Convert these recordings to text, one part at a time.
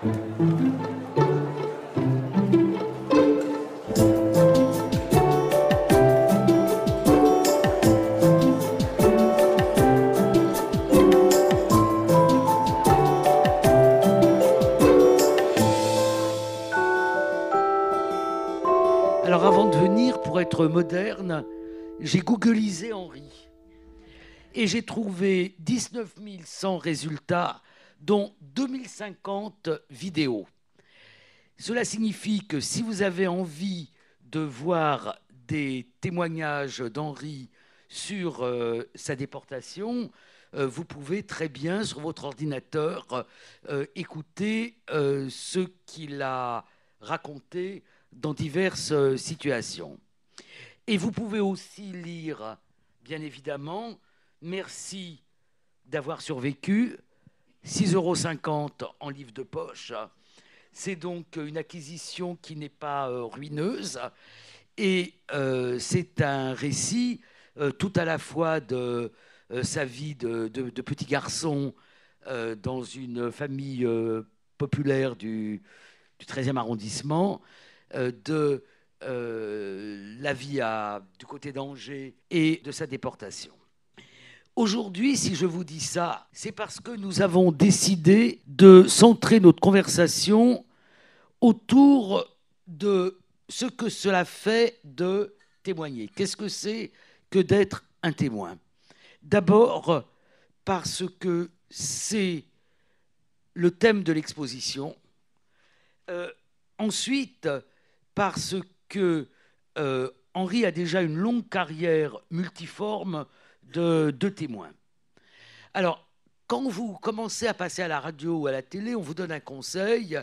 Alors avant de venir, pour être moderne, j'ai googlisé Henri. Et j'ai trouvé 19 100 résultats, dont 2050 vidéos. Cela signifie que si vous avez envie de voir des témoignages d'Henri sur sa déportation, vous pouvez très bien, sur votre ordinateur, écouter ce qu'il a raconté dans diverses situations. Et vous pouvez aussi lire, bien évidemment, merci d'avoir survécu, 6,50 € en livre de poche. C'est donc une acquisition qui n'est pas ruineuse. Et c'est un récit tout à la fois de sa vie de petit garçon dans une famille populaire du 13e arrondissement, de la vie du côté d'Angers et de sa déportation. Aujourd'hui, si je vous dis ça, c'est parce que nous avons décidé de centrer notre conversation autour de ce que cela fait de témoigner. Qu'est-ce que c'est que d'être un témoin ? D'abord, parce que c'est le thème de l'exposition. Ensuite, parce que Henri a déjà une longue carrière multiforme de témoins. Alors, quand vous commencez à passer à la radio ou à la télé, on vous donne un conseil.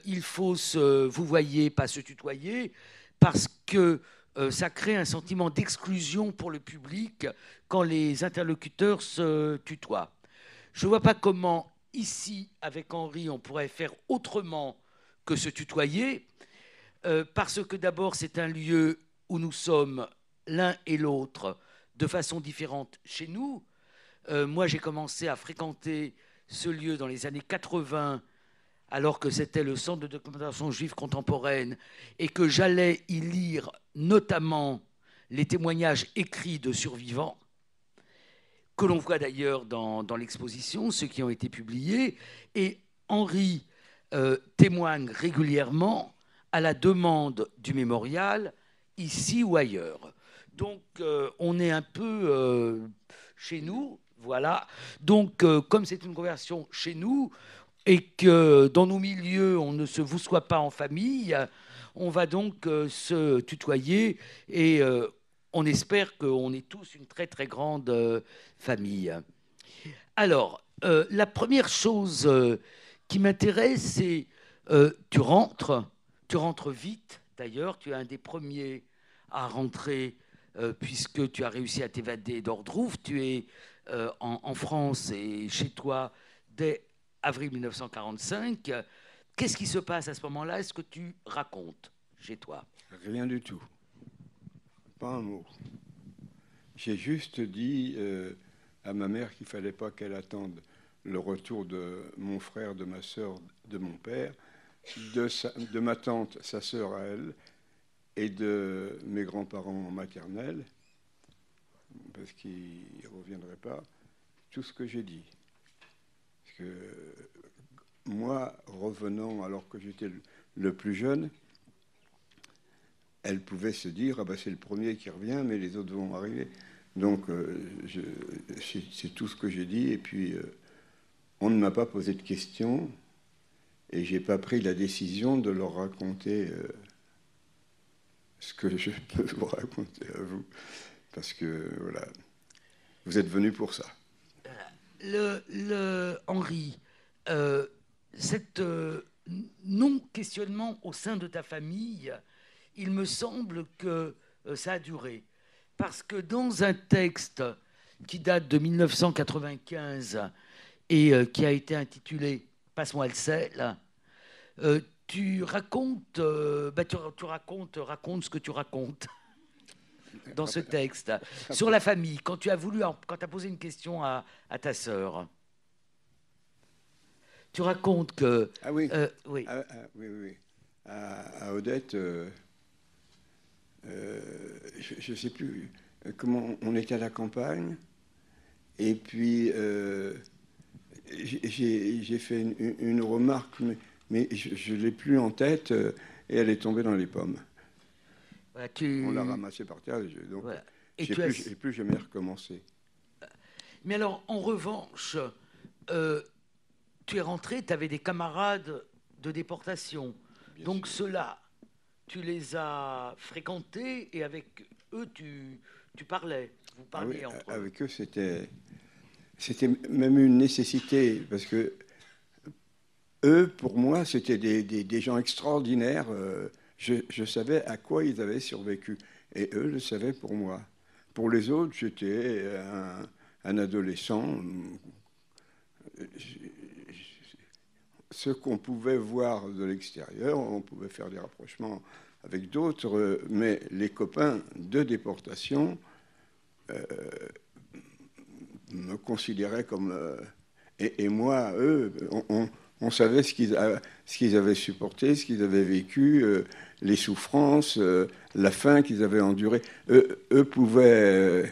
Il faut vous voyez, pas se tutoyer, parce que ça crée un sentiment d'exclusion pour le public quand les interlocuteurs se tutoient. Je ne vois pas comment, ici, avec Henri, on pourrait faire autrement que se tutoyer, parce que d'abord, c'est un lieu où nous sommes l'un et l'autre de façon différente chez nous. Moi, j'ai commencé à fréquenter ce lieu dans les années 80, alors que c'était le centre de documentation juive contemporaine, et que j'allais y lire notamment les témoignages écrits de survivants, que l'on voit d'ailleurs dans l'exposition, ceux qui ont été publiés. Et Henri témoigne régulièrement à la demande du mémorial, ici ou ailleurs. Donc, on est un peu chez nous, voilà. Donc, comme c'est une conversion chez nous, et que dans nos milieux, on ne se voussoie pas en famille, on va donc se tutoyer, et on espère qu'on est tous une très, très grande famille. Alors, la première chose qui m'intéresse, c'est tu rentres vite, d'ailleurs, tu es un des premiers à rentrer, puisque tu as réussi à t'évader d'Ordrouf, tu es en France et chez toi dès avril 1945. Qu'est-ce qui se passe à ce moment-là ? Est-ce que tu racontes chez toi ? Rien du tout. Pas un mot. J'ai juste dit à ma mère qu'il ne fallait pas qu'elle attende le retour de mon frère, de ma sœur, de mon père, de ma tante, sa sœur à elle, et de mes grands-parents maternels, parce qu'ils ne reviendraient pas. Tout ce que j'ai dit. Parce que moi, revenant alors que j'étais le plus jeune, elle pouvait se dire ah ben c'est le premier qui revient, mais les autres vont arriver. Donc c'est tout ce que j'ai dit. Et puis on ne m'a pas posé de questions et j'ai pas pris la décision de leur raconter ce que je peux vous raconter à vous, parce que voilà, vous êtes venus pour ça. Henri, cet non-questionnement au sein de ta famille, il me semble que ça a duré. Parce que dans un texte qui date de 1995 et qui a été intitulé « Passe-moi le sel », tu racontes, raconte ce que tu racontes dans ce texte, sur la famille, quand tu as posé une question à ta sœur. Tu racontes que... Ah oui, oui. oui, oui. À Odette, je ne sais plus comment on était à la campagne, et puis j'ai fait une remarque, mais je ne l'ai plus en tête, et elle est tombée dans les pommes. Voilà, On l'a ramassée par terre, donc voilà. j'ai plus jamais recommencé. Mais alors, en revanche, euh, tu es rentré, tu avais des camarades de déportation. Bien Donc sûr. ceux-là, tu les as fréquentés et avec eux, tu parlais. Vous Ah oui, parliez entre eux. avec eux, c'était même une nécessité, parce que eux, pour moi, c'était des gens extraordinaires. Je savais à quoi ils avaient survécu. Et eux le savaient pour moi. Pour les autres, j'étais un adolescent. Ce qu'on pouvait voir de l'extérieur, on pouvait faire des rapprochements avec d'autres, mais les copains de déportation me considéraient comme... et moi, eux, on savait ce qu'ils avaient supporté, ce qu'ils avaient vécu, les souffrances, la faim qu'ils avaient endurée. Eux pouvaient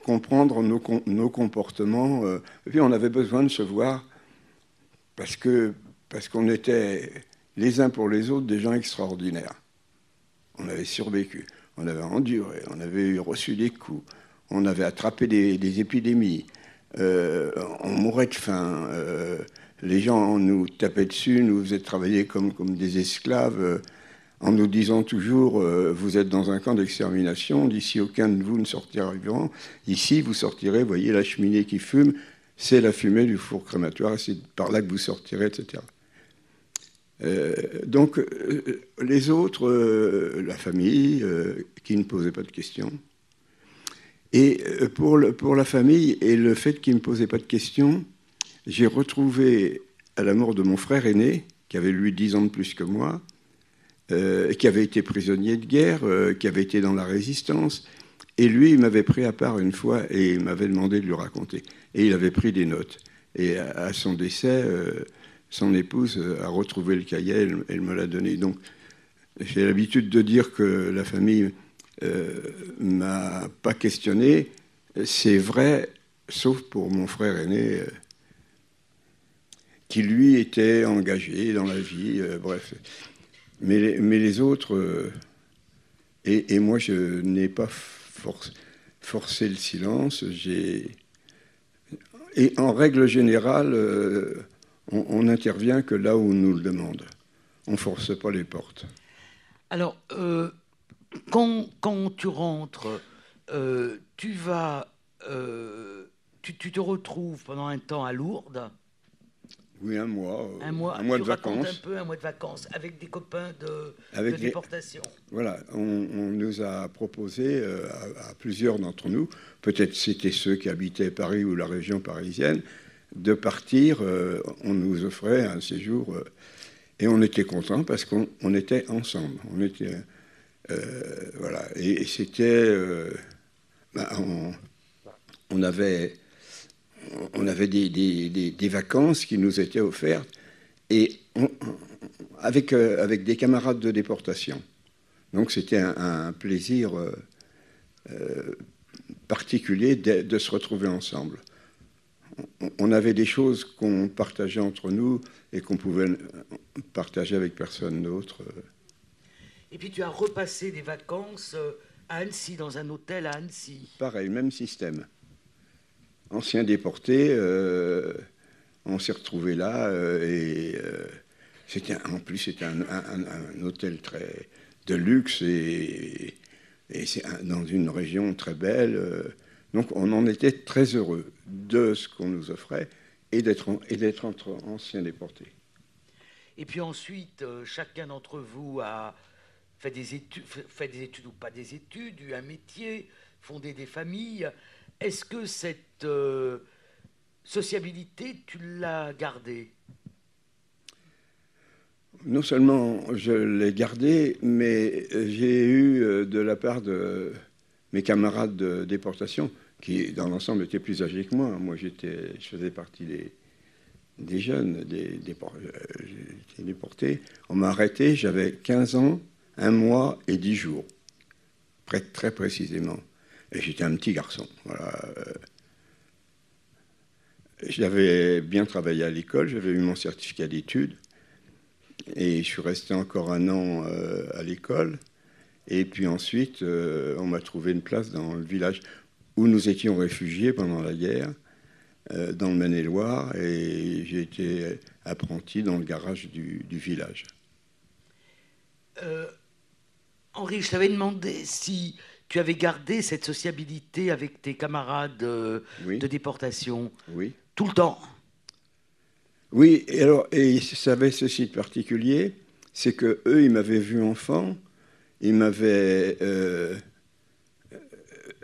comprendre nos comportements. Et puis on avait besoin de se voir parce qu'on était les uns pour les autres des gens extraordinaires. On avait survécu, on avait enduré, on avait reçu des coups, on avait attrapé des épidémies, on mourait de faim, les gens nous tapaient dessus, nous faisaient travailler comme des esclaves, en nous disant toujours vous êtes dans un camp d'extermination, d'ici aucun de vous ne sortira vivant, ici vous sortirez, voyez la cheminée qui fume, c'est la fumée du four crématoire, c'est par là que vous sortirez, etc. Donc les autres, la famille, qui ne posait pas de questions. Et pour la famille et le fait qu'ils ne me posaient pas de questions, j'ai retrouvé à la mort de mon frère aîné, qui avait lui 10 ans de plus que moi, qui avait été prisonnier de guerre, qui avait été dans la résistance. Et lui, il m'avait pris à part une fois et il m'avait demandé de lui raconter. Et il avait pris des notes. Et à son décès, son épouse a retrouvé le cahier, elle me l'a donné. Donc, j'ai l'habitude de dire que la famille m'a pas questionné. C'est vrai, sauf pour mon frère aîné, qui lui était engagé dans la vie. Bref. Mais les autres, et moi, je n'ai pas forcé le silence. Et en règle générale, on n'intervient que là où on nous le demande. On ne force pas les portes. Alors, quand tu rentres, tu vas, tu te retrouves pendant un temps à Lourdes. Oui, un mois Tu de racontes un vacances. peu un mois de vacances avec des copains de Avec déportation. Voilà, on nous a proposé à plusieurs d'entre nous, peut-être c'était ceux qui habitaient Paris ou la région parisienne, de partir. On nous offrait un séjour et on était contents parce qu'on était ensemble. Voilà, et c'était, on avait des vacances qui nous étaient offertes et avec des camarades de déportation. Donc c'était un plaisir particulier de se retrouver ensemble. On avait des choses qu'on partageait entre nous et qu'on pouvait partager avec personne d'autre. Et puis tu as repassé des vacances à Annecy, dans un hôtel à Annecy. Pareil, même système. Anciens déportés, on s'est retrouvés là en plus c'était un hôtel très de luxe et c'est dans une région très belle. Donc on en était très heureux de ce qu'on nous offrait et d'être entre anciens déportés. Et puis ensuite, chacun d'entre vous a fait des études ou pas des études, eu un métier, fondé des familles. Est-ce que cette sociabilité, tu l'as gardée? Non seulement je l'ai gardé, mais j'ai eu de la part de mes camarades de déportation qui dans l'ensemble était plus âgé que moi. Moi, je faisais partie des jeunes, j'étais déporté. On m'a arrêté, j'avais 15 ans, 1 mois et 10 jours, très précisément. Et j'étais un petit garçon. Voilà. J'avais bien travaillé à l'école, j'avais eu mon certificat d'études, et je suis resté encore 1 an à l'école. Et puis ensuite, on m'a trouvé une place dans le village où nous étions réfugiés pendant la guerre, dans le Maine-et-Loire, et j'ai été apprenti dans le garage du village. Henri, je t'avais demandé si tu avais gardé cette sociabilité avec tes camarades Oui. de déportation. Oui. Tout le temps. Oui, et ça avait ceci de particulier, c'est que eux, ils m'avaient vu enfant, ils m'avaient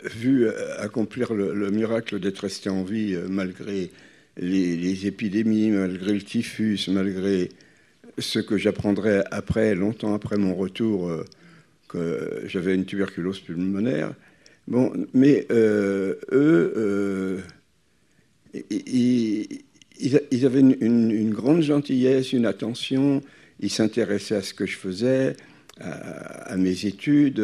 vu accomplir le miracle d'être resté en vie malgré les épidémies, malgré le typhus, malgré ce que j'apprendrai après, longtemps après mon retour, que j'avais une tuberculose pulmonaire. Bon, mais eux, ils avaient une grande gentillesse, une attention, ils s'intéressaient à ce que je faisais, à mes études,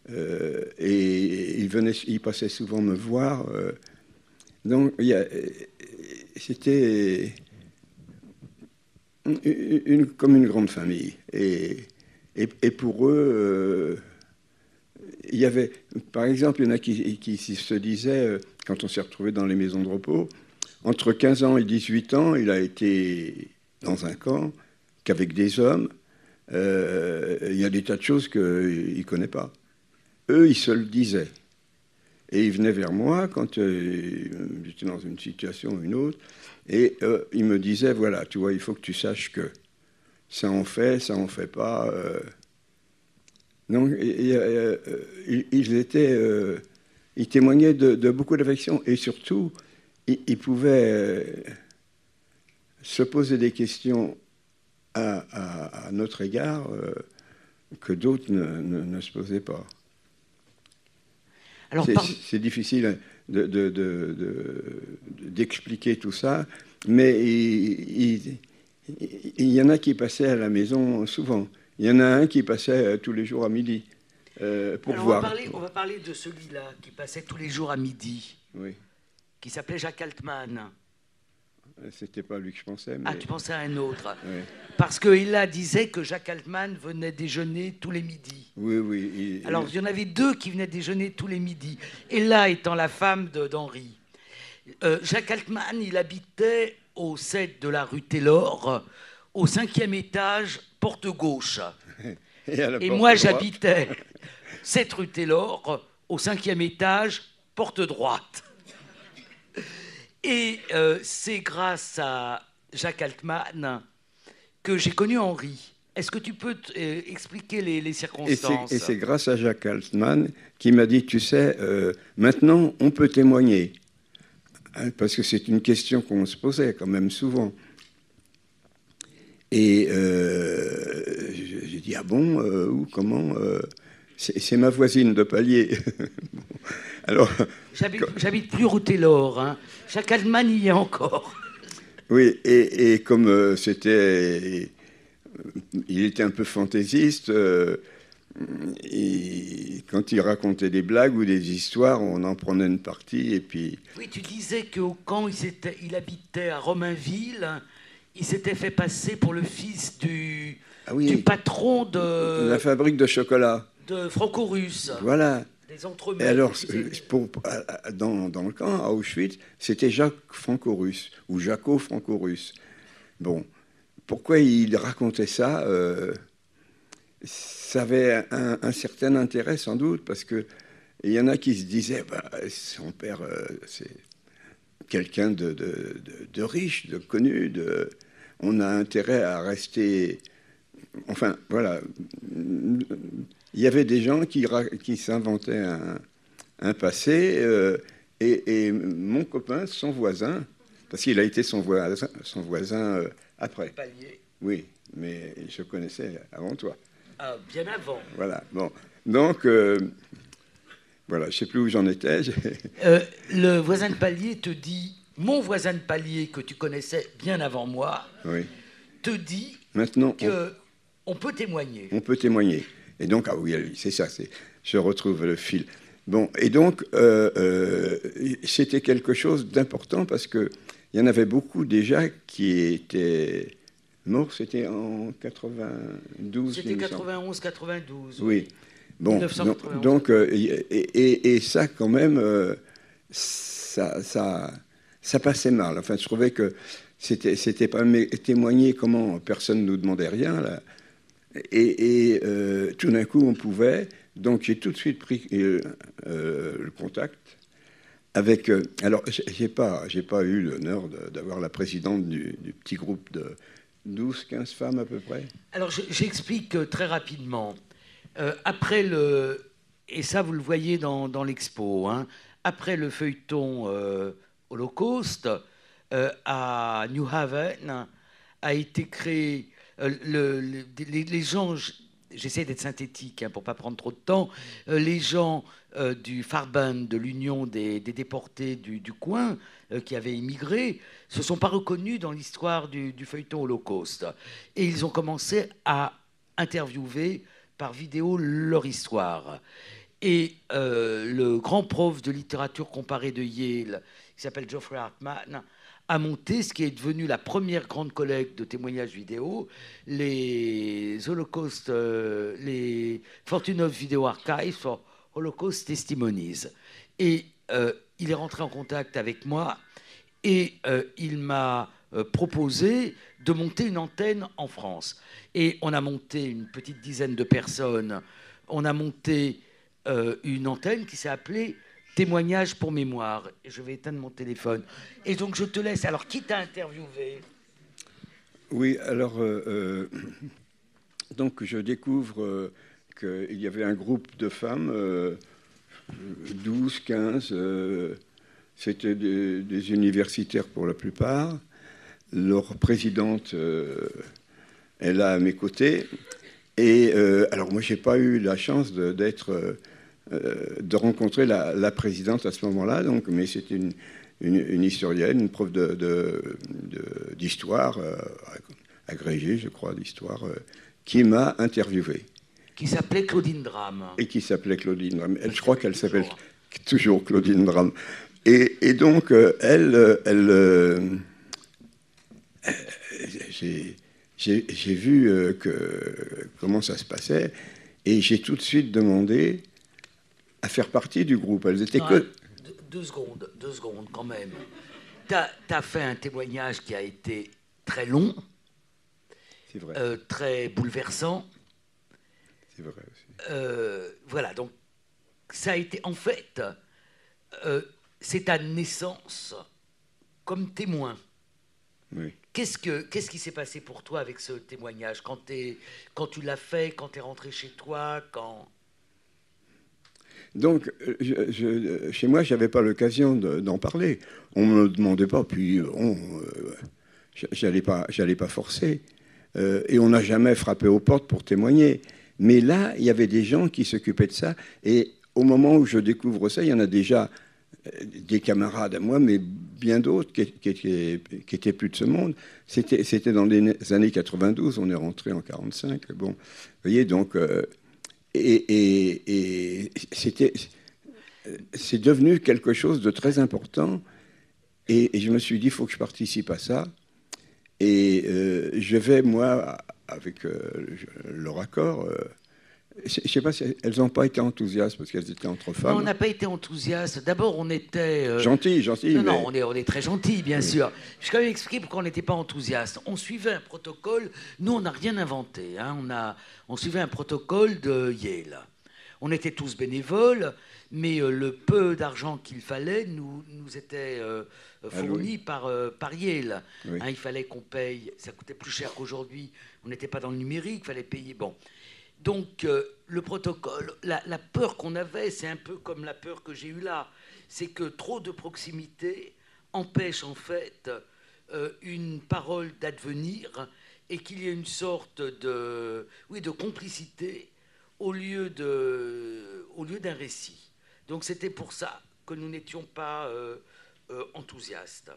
et ils passaient souvent me voir. Donc, c'était comme une grande famille. Et pour eux, il y avait, par exemple, il y en a qui se disaient, quand on s'est retrouvés dans les maisons de repos, entre 15 ans et 18 ans, il a été dans un camp qu'avec des hommes. Il y a des tas de choses qu'il ne connaît pas. Eux, ils se le disaient. Et ils venaient vers moi quand j'étais dans une situation ou une autre, et ils me disaient, voilà, tu vois, il faut que tu saches que ça en fait pas. Donc, ils témoignaient de beaucoup d'affection, et surtout, ils pouvaient se poser des questions à notre égard que d'autres ne se posaient pas. Alors, c'est difficile d'expliquer tout ça, mais il y en a qui passaient à la maison souvent. Il y en a un qui passait tous les jours à midi pour voir. On va parler de celui-là qui passait tous les jours à midi, oui. Qui s'appelait Jacques Altman. C'était pas lui que je pensais. Mais... Ah, tu pensais à un autre. Oui. Parce qu'il disait que Jacques Altman venait déjeuner tous les midis. Oui. Alors, il y en avait 2 qui venaient déjeuner tous les midis. Et là, étant la femme d'Henri. Jacques Altman, il habitait au 7 de la rue Taylor, au 5e étage, porte gauche. Et moi, j'habitais 7 rue Taylor, au 5e étage, porte droite. Et c'est grâce à Jacques Altman que j'ai connu Henri. Est-ce que tu peux expliquer les circonstances ? Et c'est grâce à Jacques Altman qui m'a dit, tu sais, maintenant on peut témoigner. Hein, parce que c'est une question qu'on se posait quand même souvent. Et j'ai dit, ah bon, où, comment c'est ma voisine de palier. Bon, alors, j'habite plus rue Taylor, hein. Jacques Altman y est encore. Oui, et comme il était un peu fantaisiste, et quand il racontait des blagues ou des histoires, on en prenait une partie et puis... Oui, tu disais qu'au camp, il habitait à Romainville, il s'était fait passer pour le fils du patron de... la fabrique de chocolat. De Franco-Russe. Voilà. Des entremets. Et alors, dans le camp, à Auschwitz, c'était Jacques Franco-Russe, ou Jaco Franco-Russe. Bon, pourquoi il racontait ça ça avait un certain intérêt, sans doute, parce qu'il y en a qui se disaient, son père, c'est quelqu'un de riche, de connu, on a intérêt à rester... Enfin, voilà. Il y avait des gens qui s'inventaient un passé, et mon copain, son voisin, parce qu'il a été son voisin après. Palier. Oui, mais je connaissais avant toi. Ah, bien avant. Voilà, bon. Donc, Voilà, je ne sais plus où j'en étais. Le voisin de palier te dit, mon voisin de palier que tu connaissais bien avant moi, Oui. te dit Maintenant, on peut témoigner. On peut témoigner. Et donc, ah oui, c'est ça, je retrouve le fil. Bon, et donc, c'était quelque chose d'important parce qu'il y en avait beaucoup déjà qui étaient morts. C'était en 92. C'était 91-92. Oui. Bon, 1991. donc et ça, quand même, ça passait mal. Enfin, je trouvais que c'était pas témoigner comment personne ne nous demandait rien, là. Et tout d'un coup, on pouvait. Donc, j'ai tout de suite pris le contact avec. Alors, j'ai pas eu l'honneur d'avoir la présidente du petit groupe de 12-15 femmes à peu près. Alors, j'explique très rapidement. Après et ça, vous le voyez dans l'expo, hein, après le feuilleton Holocauste, à New Haven a été créé. Les gens, j'essaie d'être synthétique hein, pour ne pas prendre trop de temps, les gens du Farban, de l'Union des déportés du coin, qui avaient immigré, se sont pas reconnus dans l'histoire du feuilleton Holocauste. Et ils ont commencé à interviewer par vidéo leur histoire. Et le grand prof de littérature comparée de Yale, qui s'appelle Geoffrey Hartman, a monté ce qui est devenu la première grande collecte de témoignages vidéo, les Holocaust, les Fortunov Video Archives for Holocaust Testimonies. Et il est rentré en contact avec moi et il m'a proposé de monter une antenne en France. Et on a monté une petite dizaine de personnes. On a monté une antenne qui s'est appelée Témoignage pour mémoire. Et je vais éteindre mon téléphone. Et donc je te laisse. Alors, qui t'a interviewé? Oui, alors, donc je découvre qu'il y avait un groupe de femmes, 12, 15, c'était des universitaires pour la plupart. Leur présidente est là à mes côtés. Et alors moi, je n'ai pas eu la chance de rencontrer la présidente à ce moment-là, mais c'était une historienne, une prof d'histoire, agrégée, je crois, d'histoire, qui m'a interviewé. Qui s'appelait Claudine Dram. Et qui s'appelait Claudine Dram. Je crois qu'elle s'appelle toujours Claudine Dram. Et donc, j'ai vu comment ça se passait, et j'ai tout de suite demandé à faire partie du groupe. Elles étaient que... Deux secondes quand même. Tu as fait un témoignage qui a été très long, c'est vrai. Très bouleversant. C'est vrai aussi. Voilà, donc ça a été en fait, c'est ta naissance comme témoin. Oui. Qu'est-ce qui s'est passé pour toi avec ce témoignage quand tu l'as fait, quand tu es rentré chez toi, quand... Donc, chez moi, je n'avais pas l'occasion d'en parler. On ne me demandait pas, puis j'allais pas forcer. Et on n'a jamais frappé aux portes pour témoigner. Mais là, il y avait des gens qui s'occupaient de ça. Et au moment où je découvre ça, il y en a déjà des camarades à moi, mais bien d'autres qui étaient plus de ce monde. C'était dans les années 92, on est rentré en 45. Bon, vous voyez, donc... Et c'est devenu quelque chose de très important. Et je me suis dit, il faut que je participe à ça. Et je vais, moi, avec leur accord... je ne sais pas si elles n'ont pas été enthousiastes parce qu'elles étaient entre femmes. Non, on n'a pas été enthousiastes. D'abord, on était... Gentil. Non, on est très gentils, bien sûr. Je vais quand même expliquer pourquoi on n'était pas enthousiastes. On suivait un protocole. Nous, on n'a rien inventé. Hein. On suivait un protocole de Yale. On était tous bénévoles, mais le peu d'argent qu'il fallait nous était fourni par Yale. Oui. Hein, il fallait qu'on paye. Ça coûtait plus cher qu'aujourd'hui. On n'était pas dans le numérique. Il fallait payer. Bon. Donc, le protocole, la peur qu'on avait, c'est un peu comme la peur que j'ai eue là, c'est que trop de proximité empêche en fait une parole d'advenir et qu'il y ait une sorte de complicité au lieu d'un récit. Donc c'était pour ça que nous n'étions pas enthousiastes.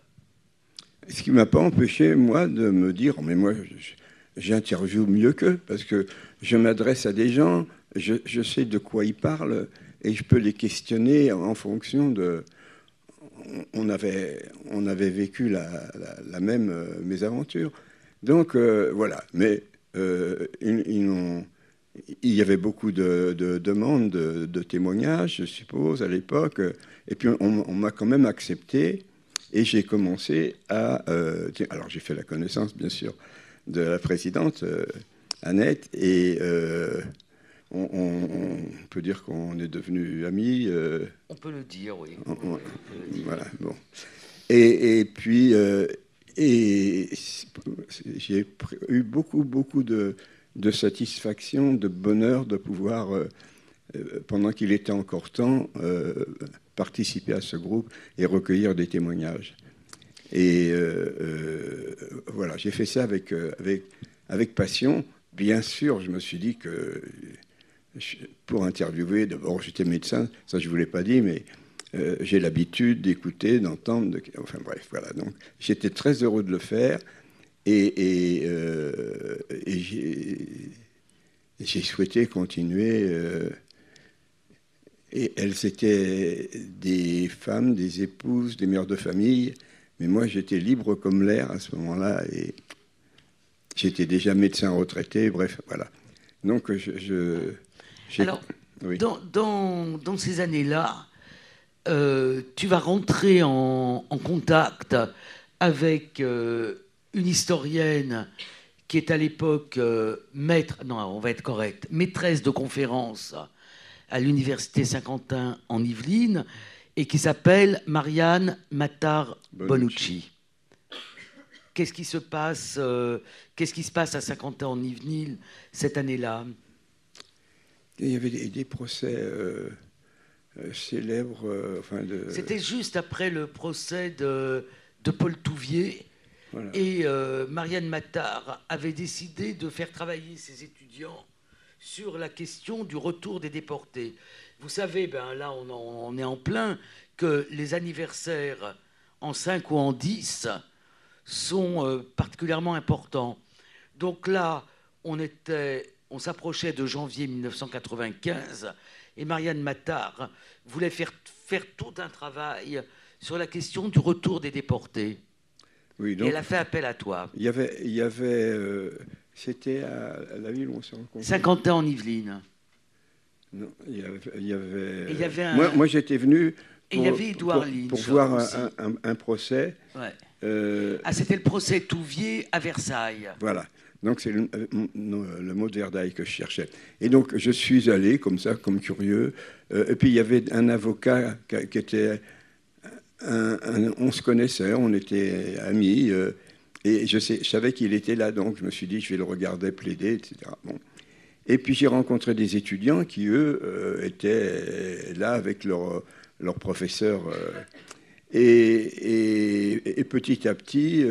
Ce qui ne m'a pas empêché, moi, de me dire, mais moi, j'interviewe mieux qu'eux, parce que je m'adresse à des gens, je sais de quoi ils parlent, et je peux les questionner en fonction de... On avait vécu la même mésaventure. Donc, voilà. Mais il y avait beaucoup de demandes de témoignages, je suppose, à l'époque. Et puis, on m'a quand même accepté. Et j'ai commencé à... alors, j'ai fait la connaissance, bien sûr, de la présidente, Annette. Et on peut dire qu'on est devenus amis. On peut le dire, oui. Voilà, bon. Et puis... et j'ai eu beaucoup de satisfaction, de bonheur de pouvoir, pendant qu'il était encore temps, participer à ce groupe et recueillir des témoignages. Et voilà, j'ai fait ça avec passion. Bien sûr, je me suis dit que pour interviewer, d'abord j'étais médecin, ça je ne vous l'ai pas dit, mais j'ai l'habitude d'écouter, d'entendre, enfin bref, voilà. Donc j'étais très heureux de le faire et j'ai souhaité continuer. Et elles étaient des femmes, des épouses, des mères de famille, mais moi j'étais libre comme l'air à ce moment-là et j'étais déjà médecin retraité, bref, voilà. Donc alors, oui. dans ces années-là, tu vas rentrer en contact avec une historienne qui est à l'époque maîtresse de conférence à l'Université Saint-Quentin en Yvelines et qui s'appelle Marianne Matar-Bonucci. Qu'est-ce qui se passe à Saint-Quentin en Yvelines cette année-là? Il y avait des procès célèbres. C'était juste après le procès de Paul Touvier. Voilà. Et Marianne Matar avait décidé de faire travailler ses étudiants sur la question du retour des déportés. Vous savez, là on est en plein, que les anniversaires en 5 ou en 10 sont particulièrement importants. Donc là, on s'approchait de janvier 1995 et Marianne Matar voulait faire tout un travail sur la question du retour des déportés. Oui, donc, et elle a fait appel à toi. Il y avait c'était à la ville où on s'est rencontrés. Saint-Quentin en Yvelines. Non, il y avait un... moi j'étais venu pour voir un procès. Ouais. C'était le procès Touvier à Versailles. Voilà. Donc c'est le mot de Versailles que je cherchais. Et donc je suis allé comme ça, comme curieux. Et puis il y avait un avocat qui était... on se connaissait, on était amis. Et je savais qu'il était là, donc je me suis dit, je vais le regarder plaider, etc. Bon. Et puis j'ai rencontré des étudiants qui, eux, étaient là avec leur professeur. Et petit à petit,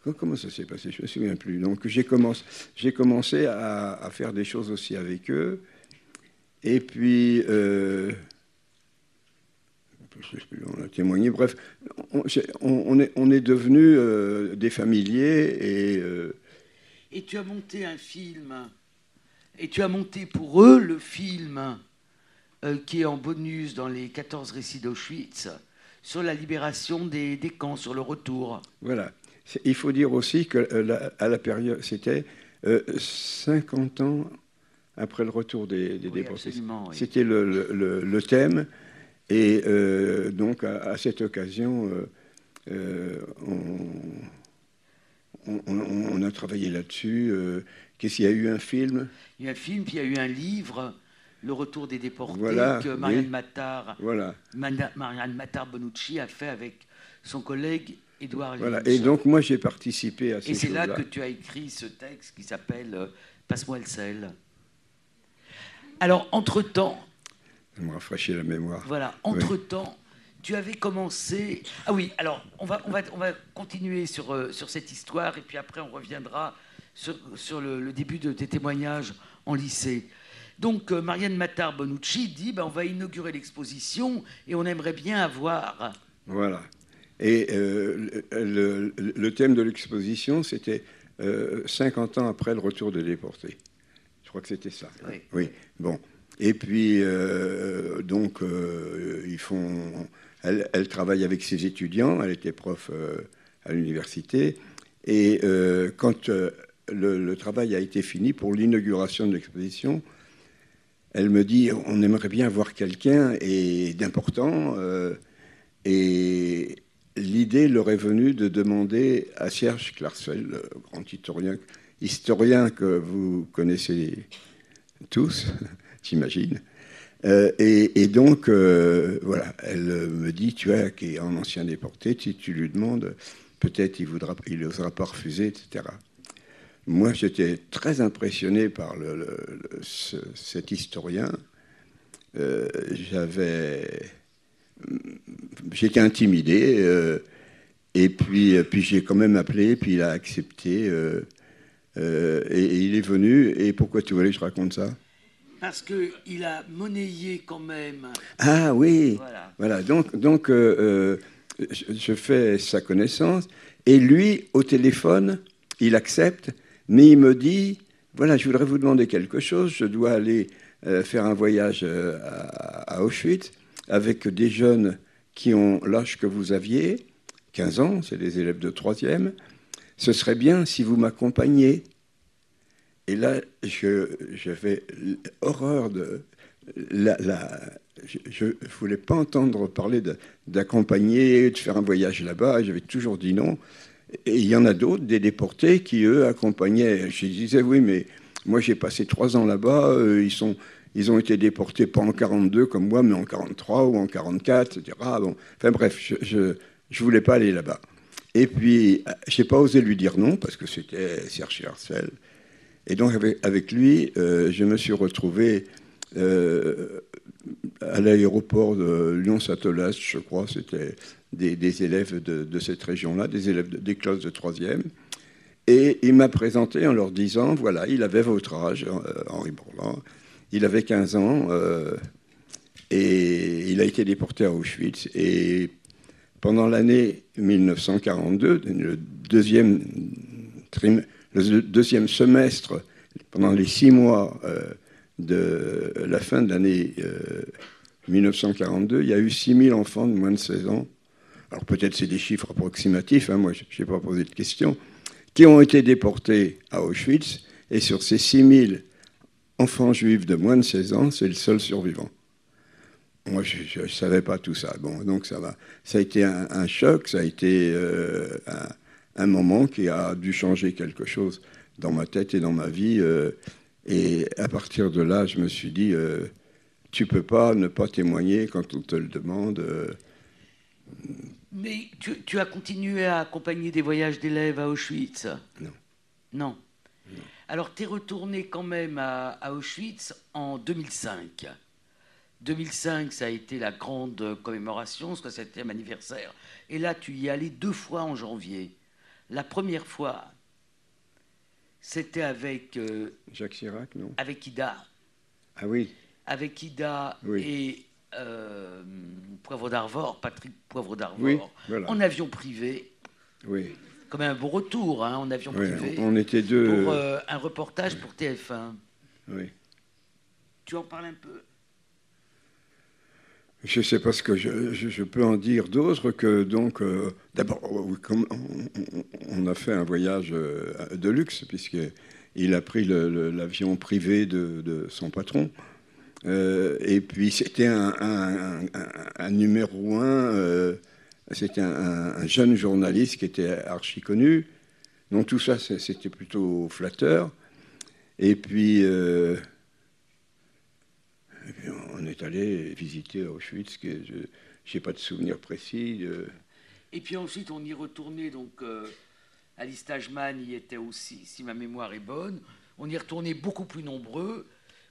comment ça s'est passé? Je ne me souviens plus. Donc j'ai commencé à faire des choses aussi avec eux. Et puis... on a témoigné. Bref, on est devenus des familiers. Et tu as monté un film. Et tu as monté pour eux le film qui est en bonus dans les 14 récits d'Auschwitz sur la libération des camps, sur le retour. Voilà. Il faut dire aussi qu'à la période, c'était 50 ans après le retour des déportés. Oui. C'était le thème. Et donc, à cette occasion, on a travaillé là-dessus. Qu'est-ce qu'il y a eu un film? Il y a eu un film, puis il y a eu un livre, Le retour des déportés, voilà, que Marianne Matar, voilà. Marianne Matar-Bonucci a fait avec son collègue Édouard Lynch. Voilà. Et donc, moi, j'ai participé à ces choses-là. Et c'est là que tu as écrit ce texte qui s'appelle Passe-moi le sel. Alors, entre-temps... Ça me rafraîchit la mémoire. Voilà, entre-temps, tu avais commencé... Ah oui, alors, on va continuer sur cette histoire, et puis après, on reviendra sur le début de tes témoignages en lycée. Donc, Marianne Mattard-Bonucci dit on va inaugurer l'exposition et on aimerait bien avoir. Voilà. Et le thème de l'exposition, c'était 50 ans après le retour des déportés. Je crois que c'était ça. Oui. Oui. Bon. Et puis, donc, elle travaille avec ses étudiants. Elle était prof à l'université. Et quand le travail a été fini pour l'inauguration de l'exposition, elle me dit on aimerait bien voir quelqu'un d'important. Et l'idée leur est venue de demander à Serge Klarsfeld, le grand historien que vous connaissez tous, j'imagine. Et donc, voilà, elle me dit, tu vois, qui est un ancien déporté, si tu lui demandes, peut-être il n'osera pas refuser, etc. Moi, j'étais très impressionné par cet historien. J'étais intimidé, et puis j'ai quand même appelé, puis il a accepté, et il est venu. Et pourquoi tu voulais que je raconte ça? Parce qu'il a monnayé quand même. Ah oui, voilà. Donc je fais sa connaissance, et lui, au téléphone, il accepte, mais il me dit, voilà, je voudrais vous demander quelque chose, je dois aller faire un voyage à Auschwitz avec des jeunes qui ont l'âge que vous aviez, 15 ans, c'est les élèves de 3e. Ce serait bien si vous m'accompagniez. Et là, j'avais horreur de... je ne voulais pas entendre parler d'accompagner, de faire un voyage là-bas. J'avais toujours dit non. Et il y en a d'autres, des déportés, qui, eux, accompagnaient. Je disais, oui, mais moi, j'ai passé 3 ans là-bas. Ils ont été déportés pas en 42 comme moi, mais en 43 ou en 44, etc. Bon. Enfin bref, je ne voulais pas aller là-bas. Et puis, je n'ai pas osé lui dire non, parce que c'était Serge Klarsfeld. Et donc, avec lui, je me suis retrouvé à l'aéroport de Lyon-Satolas, je crois. C'était des élèves de cette région-là, des élèves des classes de 3e. Et il m'a présenté en leur disant, voilà, il avait votre âge, Henri Bourlan. Il avait 15 ans et il a été déporté à Auschwitz. Et pendant l'année 1942, le deuxième semestre, pendant les 6 mois de la fin de l'année 1942, il y a eu 6000 enfants de moins de 16 ans. Alors peut-être c'est des chiffres approximatifs, hein, moi je n'ai pas posé de questions, qui ont été déportés à Auschwitz. Et sur ces 6000 enfants juifs de moins de 16 ans, c'est le seul survivant. Moi, je ne savais pas tout ça. Bon, donc ça a été un choc, ça a été un moment qui a dû changer quelque chose dans ma tête et dans ma vie. Et à partir de là, je me suis dit, tu ne peux pas ne pas témoigner quand on te le demande. Mais tu as continué à accompagner des voyages d'élèves à Auschwitz? Non. Alors, tu es retourné quand même à Auschwitz en 2005. 2005, ça a été la grande commémoration, 60e anniversaire. Et là, tu y es allé 2 fois en janvier. La première fois, c'était avec... Jacques Chirac, non? Avec Ida. Ah oui. Avec Ida et Poivre d'Arvor, Patrick Poivre d'Arvor, oui, voilà. En avion privé. Oui. Comme un beau retour, hein, en avion privé. On était deux. Pour un reportage pour TF1. Oui. Tu en parles un peu? Je ne sais pas ce que je peux en dire d'autre que, donc, d'abord, on a fait un voyage de luxe, puisqu'il a pris l'avion privé de son patron. Et puis, c'était un numéro 1, c'était un jeune journaliste qui était archi connu. Donc, tout ça, c'était plutôt flatteur. Et puis on est allé visiter Auschwitz, que je n'ai pas de souvenir précis. Et puis ensuite, on y retournait, donc Alice Tajman y était aussi, si ma mémoire est bonne. On y retournait beaucoup plus nombreux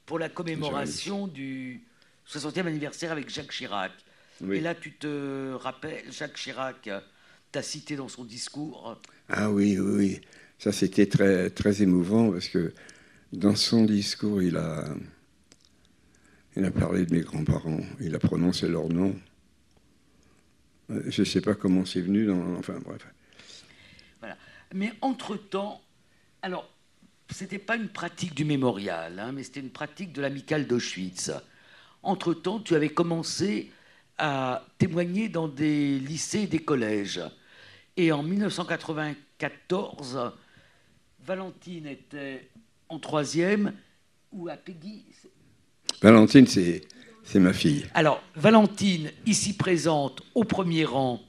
pour la commémoration du 60e anniversaire avec Jacques Chirac. Oui. Et là, tu te rappelles, Jacques Chirac t'a cité dans son discours. Ah oui. Ça, c'était très, très émouvant, parce que dans son discours, il a Il a parlé de mes grands-parents. Il a prononcé leur nom. Je ne sais pas comment c'est venu. Enfin, bref. Voilà. Mais entre-temps, alors, c'était pas une pratique du mémorial, hein, mais c'était une pratique de l'amicale d'Auschwitz. Entre-temps, tu avais commencé à témoigner dans des lycées et des collèges. Et en 1994, Valentine était en troisième, ou à Peggy. Valentine, c'est ma fille. Alors, Valentine, ici présente, au premier rang,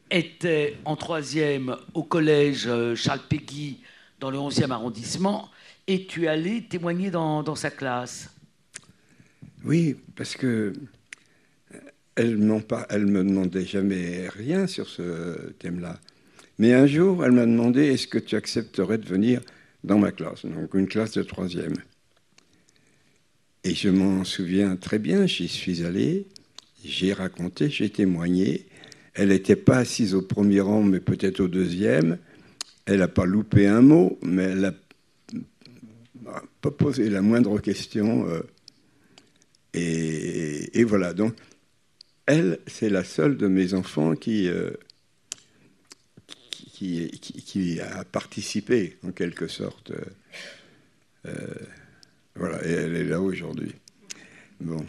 était en troisième au collège Charles Péguy, dans le 11e arrondissement, et tu allais témoigner dans sa classe. Oui, parce que elle me demandait jamais rien sur ce thème-là. Mais un jour, elle m'a demandé, est-ce que tu accepterais de venir dans ma classe, donc une classe de troisième. Et je m'en souviens très bien, j'y suis allé, j'ai raconté, j'ai témoigné. Elle n'était pas assise au premier rang, mais peut-être au deuxième. Elle n'a pas loupé un mot, mais elle n'a pas posé la moindre question. Et voilà, donc elle, c'est la seule de mes enfants qui a participé, en quelque sorte. Voilà, et elle est là aujourd'hui. Bon.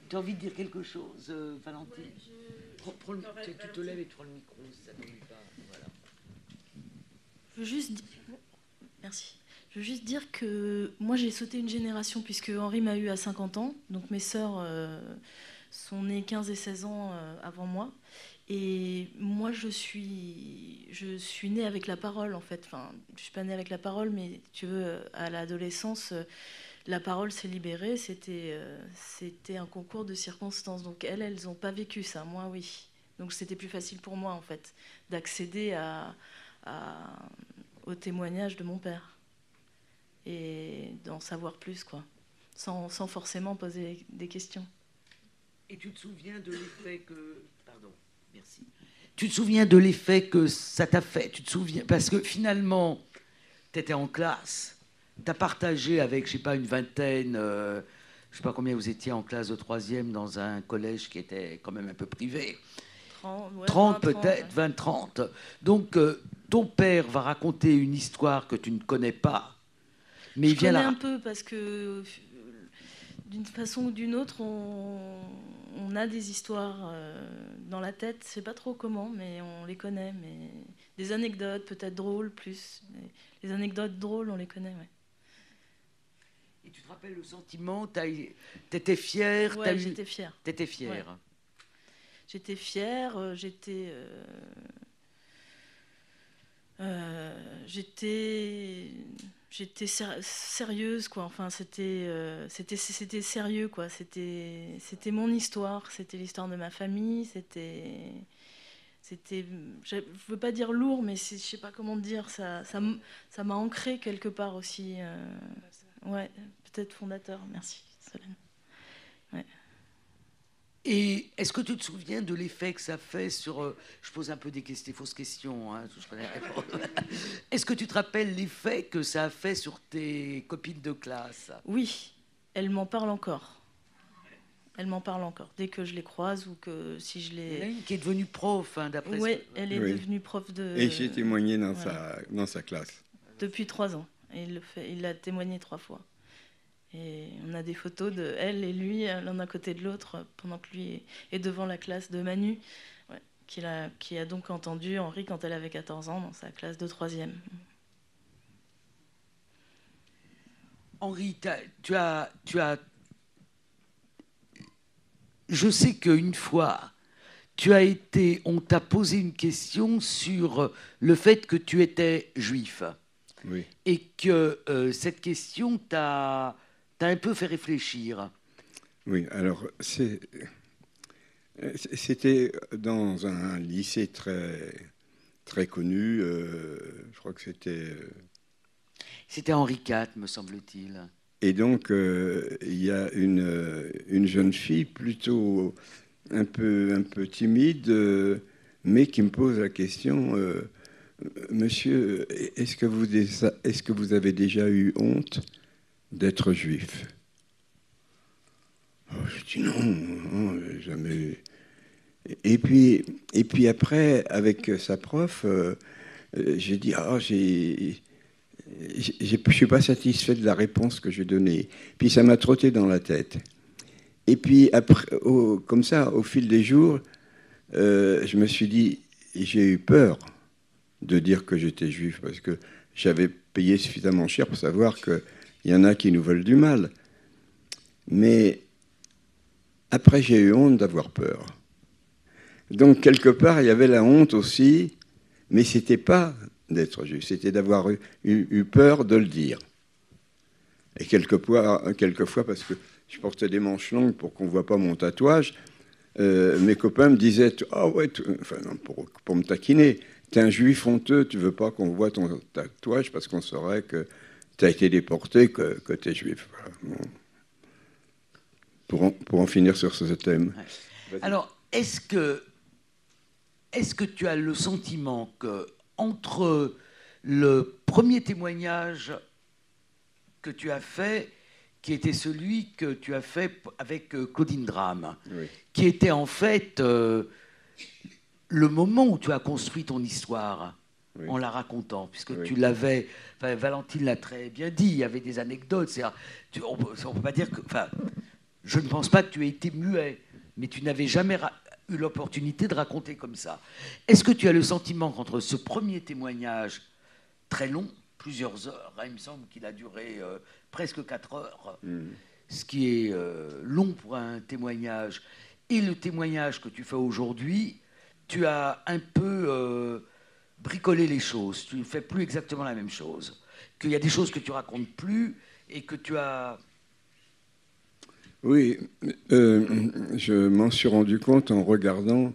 Tu as envie de dire quelque chose, Valentine? Tu te lèves et tu prends le micro, ça ne pas. Voilà. Je veux juste dire... Merci. Je veux juste dire que moi, j'ai sauté une génération, puisque Henri m'a eu à 50 ans. Donc mes sœurs sont nées 15 et 16 ans avant moi. Et moi, je suis née avec la parole, en fait. Enfin, je ne suis pas née avec la parole, mais tu veux, à l'adolescence, la parole s'est libérée. C'était un concours de circonstances. Donc elles n'ont pas vécu ça. Moi, oui. Donc c'était plus facile pour moi, en fait, d'accéder au témoignage de mon père et d'en savoir plus, quoi, sans forcément poser des questions. Et tu te souviens de l'effet que... Pardon, merci. Tu te souviens de l'effet que ça t'a fait? Tu te souviens? Parce que finalement, tu étais en classe, tu as partagé avec, je ne sais pas, une vingtaine, je ne sais pas combien vous étiez en classe de troisième dans un collège qui était quand même un peu privé. 30 peut-être, 20, 30. Donc, ton père va raconter une histoire que tu ne connais pas. Mais je connais un peu parce que d'une façon ou d'une autre, on a des histoires dans la tête. Je ne sais pas trop comment, mais on les connaît. Mais des anecdotes, peut-être drôles, plus. Mais les anecdotes drôles, on les connaît, ouais. Et tu te rappelles le sentiment? T'étais fière? Ouais, j'étais fière. T'étais fière. Ouais. J'étais fière, j'étais sérieuse, quoi. Enfin, c'était sérieux, quoi. C'était mon histoire, c'était l'histoire de ma famille, je veux pas dire lourd, mais je sais pas comment dire, ça m'a ancré quelque part aussi. Ouais, peut-être fondateur. Merci, Solène. Ouais. Et est-ce que tu te souviens de l'effet que ça fait sur... je pose un peu des fausses questions. Hein, est-ce que tu te rappelles l'effet que ça a fait sur tes copines de classe? Oui, elles m'en parlent encore. Elles m'en parlent encore. Dès que je les croise ou que si je les... Il y en a une qui est devenue prof, hein, d'après Oui, elle est devenue prof de... Et j'ai témoigné dans sa classe. Depuis 3 ans. Et il l'a témoigné 3 fois. Et on a des photos de elle et lui, l'un à côté de l'autre, pendant que lui est devant la classe de Manu, qui a donc entendu Henri quand elle avait 14 ans dans sa classe de 3e. Henri, tu as... Je sais qu'une fois, on t'a posé une question sur le fait que tu étais juif. Oui. Et que cette question t'a un peu fait réfléchir. Oui, alors c'était dans un lycée très, très connu. Je crois que c'était... C'était Henri IV, me semble-t-il. Et donc, il y a une jeune fille plutôt un peu timide, mais qui me pose la question, monsieur, est-ce que vous avez déjà eu honte d'être juif? Oh, je dis non, non, jamais. Et puis après, avec sa prof, j'ai dit, ah, je ne suis pas satisfait de la réponse que j'ai donnée. Puis ça m'a trotté dans la tête. Et puis après, comme ça, au fil des jours, je me suis dit, j'ai eu peur de dire que j'étais juif, parce que j'avais payé suffisamment cher pour savoir qu'il y en a qui nous veulent du mal. Mais après, j'ai eu honte d'avoir peur. Donc, quelque part, il y avait la honte aussi, mais ce n'était pas d'être juif, c'était d'avoir eu peur de le dire. Et quelquefois, parce que je portais des manches longues pour qu'on ne voit pas mon tatouage, mes copains me disaient « Ah ouais, enfin, non, pour me taquiner, t'es un juif honteux, tu veux pas qu'on voit ton tatouage parce qu'on saurait que tu as été déporté, que tu es juif. » Voilà. Bon. Pour en finir sur ce thème. Ouais. Alors, est-ce que tu as le sentiment que entre le premier témoignage que tu as fait, qui était celui que tu as fait avec Claudine Drame, oui, qui était en fait le moment où tu as construit ton histoire, oui, en la racontant, puisque oui, tu l'avais, enfin, Valentine l'a très bien dit, il y avait des anecdotes, on ne peut pas dire que, enfin, je ne pense pas que tu aies été muet, mais tu n'avais jamais eu l'opportunité de raconter comme ça. Est-ce que tu as le sentiment qu'entre ce premier témoignage très long, plusieurs heures, hein, il me semble qu'il a duré presque 4 heures, ce qui est long pour un témoignage, et le témoignage que tu fais aujourd'hui, tu as un peu bricolé les choses, tu ne fais plus exactement la même chose, qu'il y a des choses que tu racontes plus et que tu as... Oui, je m'en suis rendu compte en regardant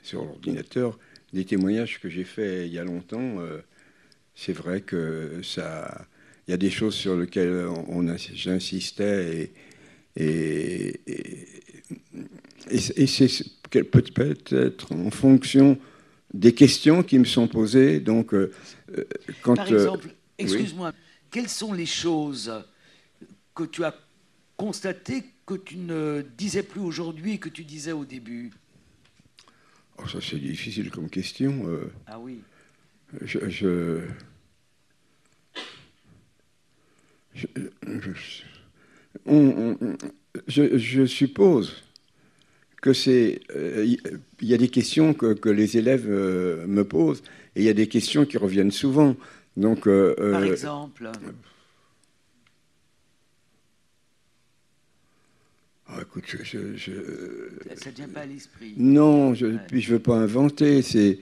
sur l'ordinateur des témoignages que j'ai faits il y a longtemps. C'est vrai que il y a des choses sur lesquelles j'insistais et c'est peut-être en fonction des questions qui me sont posées. Donc, quand, par exemple, excuse-moi, oui, quelles sont les choses que tu as constatées que tu ne disais plus aujourd'hui et que tu disais au début? Oh, ça, c'est difficile comme question. Ah oui. Je suppose que il y a des questions que les élèves me posent et il y a des questions qui reviennent souvent. Donc, par exemple, écoute, ça ne vient pas à l'esprit. Non, puis je ne veux pas inventer. C'est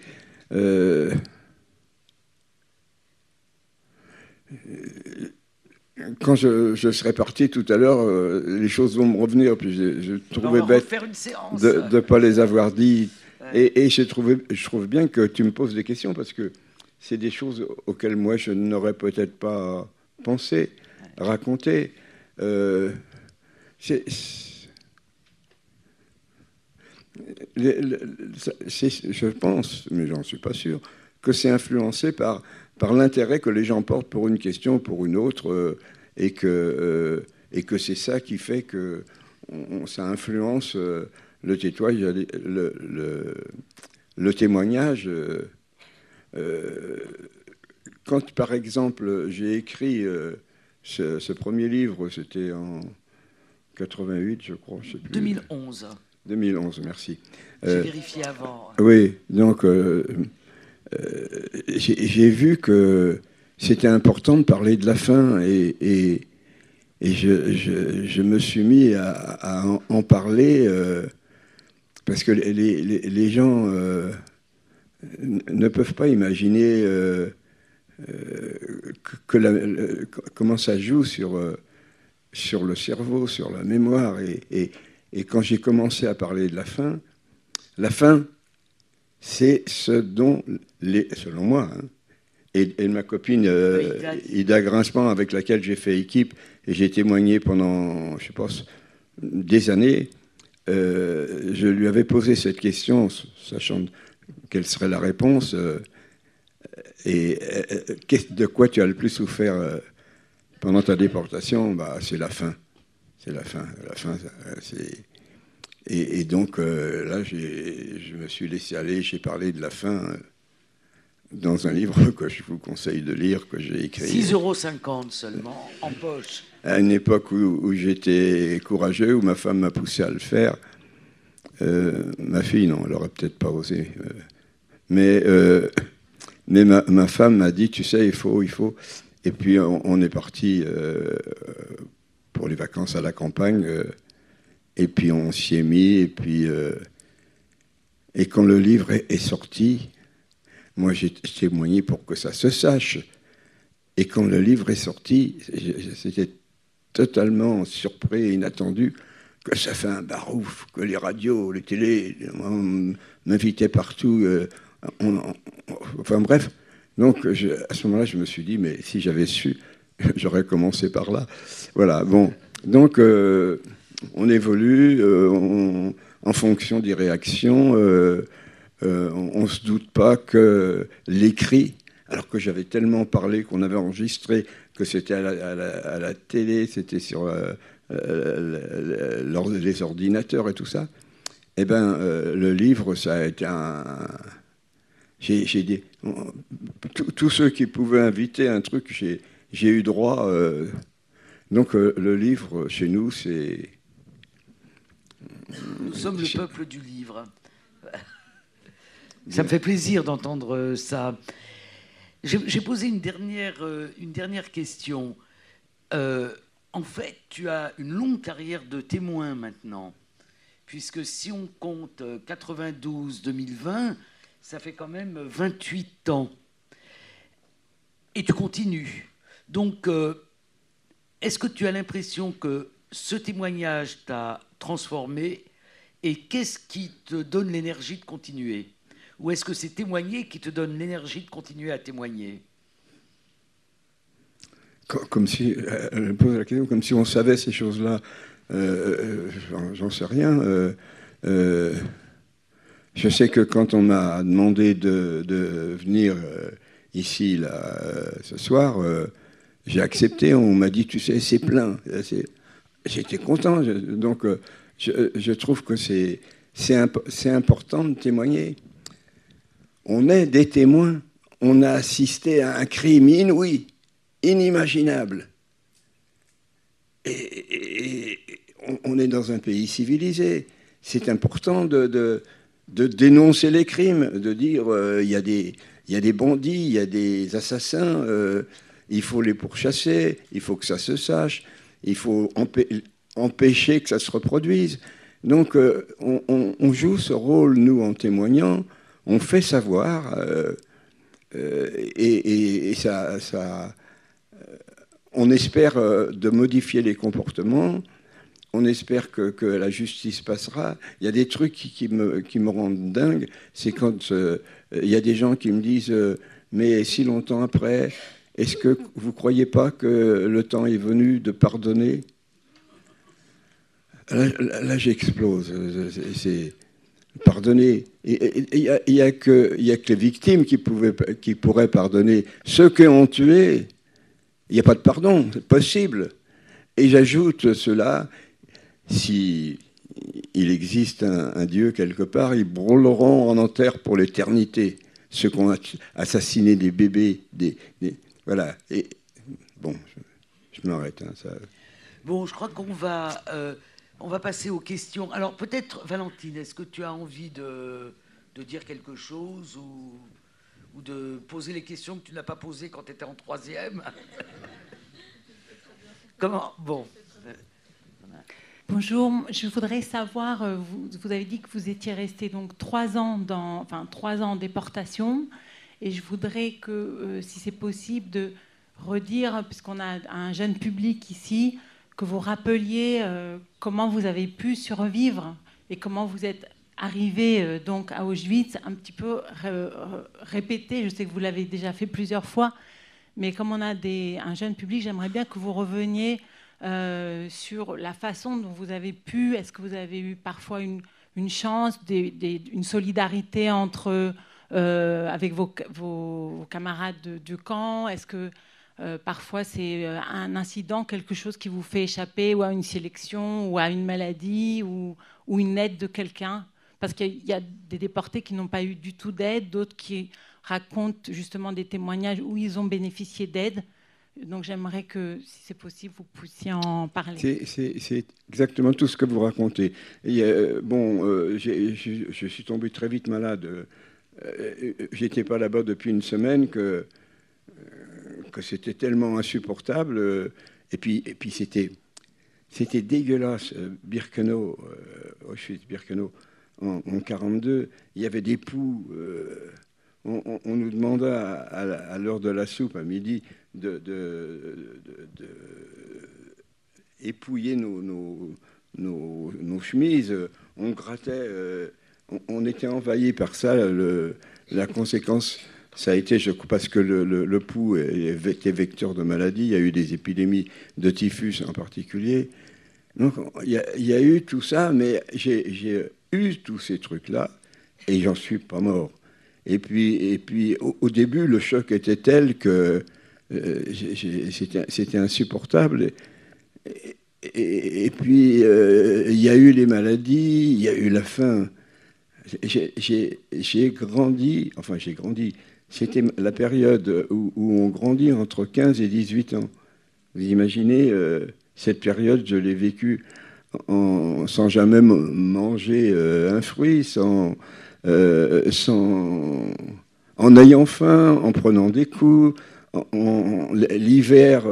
quand je serai parti tout à l'heure, les choses vont me revenir. Puis je trouvais bête de ne pas les avoir dit. Ouais. Et je trouve bien que tu me poses des questions parce que c'est des choses auxquelles moi je n'aurais peut-être pas pensé, ouais, raconter. Je pense, mais j'en suis pas sûr, que c'est influencé par l'intérêt que les gens portent pour une question ou pour une autre, et que c'est ça qui fait que ça influence le témoignage. Quand, par exemple, j'ai écrit ce premier livre, c'était en 88, je crois, je sais plus. 2011. 2011, merci. J'ai vérifié avant. Oui, donc j'ai vu que c'était important de parler de la fin et je me suis mis à en parler parce que les gens ne peuvent pas imaginer comment ça joue sur le cerveau, sur la mémoire. Et quand j'ai commencé à parler de la fin, c'est ce dont, selon moi, hein, et ma copine Ida Grinspan, avec laquelle j'ai fait équipe, et j'ai témoigné pendant, je pense, des années, je lui avais posé cette question, sachant quelle serait la réponse, et de quoi tu as le plus souffert pendant ta déportation, c'est la fin. C'est la fin. Et donc, là, je me suis laissé aller, j'ai parlé de la fin dans un livre que je vous conseille de lire, que j'ai écrit. 6,50 € seulement, en poche. À une époque où j'étais courageux, où ma femme m'a poussé à le faire. Ma fille, non, elle n'aurait peut-être pas osé. Mais ma femme m'a dit, tu sais, il faut. Et puis, on est parti pour les vacances à la campagne. Et puis, on s'y est mis. Et puis, et quand le livre est sorti, moi, j'ai témoigné pour que ça se sache. Et quand le livre est sorti, c'était totalement surpris et inattendu que ça fait un barouf, que les radios, les télés, m'invitaient partout. Enfin bref. Donc, à ce moment-là, je me suis dit, mais si j'avais su, j'aurais commencé par là. Voilà, bon. Donc, on évolue en fonction des réactions. On ne se doute pas que l'écrit, alors que j'avais tellement parlé, qu'on avait enregistré, que c'était à la télé, c'était sur les ordinateurs et tout ça, eh bien, le livre, ça a été j'ai dit, tous ceux qui pouvaient inviter un truc, j'ai eu droit. Donc, le livre, chez nous, c'est... Nous sommes le peuple du livre. Ça me fait plaisir d'entendre ça. J'ai posé une dernière question. En fait, tu as une longue carrière de témoin maintenant, puisque si on compte 92-2020, ça fait quand même 28 ans. Et tu continues. Donc, est-ce que tu as l'impression que ce témoignage t'a transformé, et qu'est-ce qui te donne l'énergie de continuer? Ou est-ce que c'est témoigner qui te donne l'énergie de continuer à témoigner? Comme si, elle pose la question comme si on savait ces choses-là. J'en sais rien. Je sais que quand on m'a demandé de venir ici, là, ce soir, j'ai accepté. On m'a dit, tu sais, c'est plein. J'étais content. Donc, je trouve que c'est important de témoigner. On est des témoins. On a assisté à un crime inouï, inimaginable. Et on est dans un pays civilisé. C'est important de dénoncer les crimes, de dire il y a des bandits, il y a des assassins, il faut les pourchasser, il faut que ça se sache, il faut empêcher que ça se reproduise. Donc on joue ce rôle, nous, en témoignant, on fait savoir, et ça on espère de modifier les comportements. On espère que la justice passera. Il y a des trucs qui me rendent dingue. C'est quand il y a des gens qui me disent mais si longtemps après, est-ce que vous ne croyez pas que le temps est venu de pardonner? Là, j'explose. C'est pardonner. Il n'y a que les victimes qui pourraient pardonner. Ceux qui ont tué, il n'y a pas de pardon. C'est possible. Et j'ajoute cela. Si il existe un Dieu quelque part, ils brûleront en enfer pour l'éternité. Ceux qui ont assassiné des bébés, voilà. Et bon, je m'arrête. Hein, ça. Bon, je crois qu'on va passer aux questions. Alors peut-être, Valentine, est-ce que tu as envie de dire quelque chose ou de poser les questions que tu n'as pas posées quand tu étais en 3e? Comment? Bon. Bonjour, je voudrais savoir, vous avez dit que vous étiez resté donc 3 ans en déportation, et je voudrais que, si c'est possible, de redire, puisqu'on a un jeune public ici, que vous rappeliez comment vous avez pu survivre et comment vous êtes arrivé donc à Auschwitz, un petit peu répéter. Je sais que vous l'avez déjà fait plusieurs fois, mais comme on a un jeune public, j'aimerais bien que vous reveniez sur la façon dont vous avez pu, est-ce que vous avez eu parfois une chance, une solidarité avec vos camarades de camp, est-ce que parfois, c'est un incident, quelque chose qui vous fait échapper, ou à une sélection, ou à une maladie, ou une aide de quelqu'un. Parce qu'il y a des déportés qui n'ont pas eu du tout d'aide, d'autres qui racontent justement des témoignages où ils ont bénéficié d'aide. Donc j'aimerais que, si c'est possible, vous puissiez en parler. C'est exactement tout ce que vous racontez. Je suis tombé très vite malade. J'étais pas là-bas depuis une semaine que c'était tellement insupportable. Et puis c'était dégueulasse. Birkenau, Auschwitz-Birkenau, en 1942, il y avait des poux. On nous demanda à l'heure de la soupe, à midi, de épouiller nos chemises. On grattait, on était envahi par ça. La conséquence, ça a été, parce que le pouls était vecteur de maladies. Il y a eu des épidémies de typhus en particulier. Donc il y a eu tout ça, mais j'ai eu tous ces trucs-là et j'en suis pas mort. Et puis au début, le choc était tel que c'était insupportable. Et puis, il y a eu les maladies, il y a eu la faim. J'ai grandi. C'était la période où on grandit entre 15 et 18 ans. Vous imaginez, cette période, je l'ai vécue sans jamais manger un fruit, en ayant faim, en prenant des coups. L'hiver,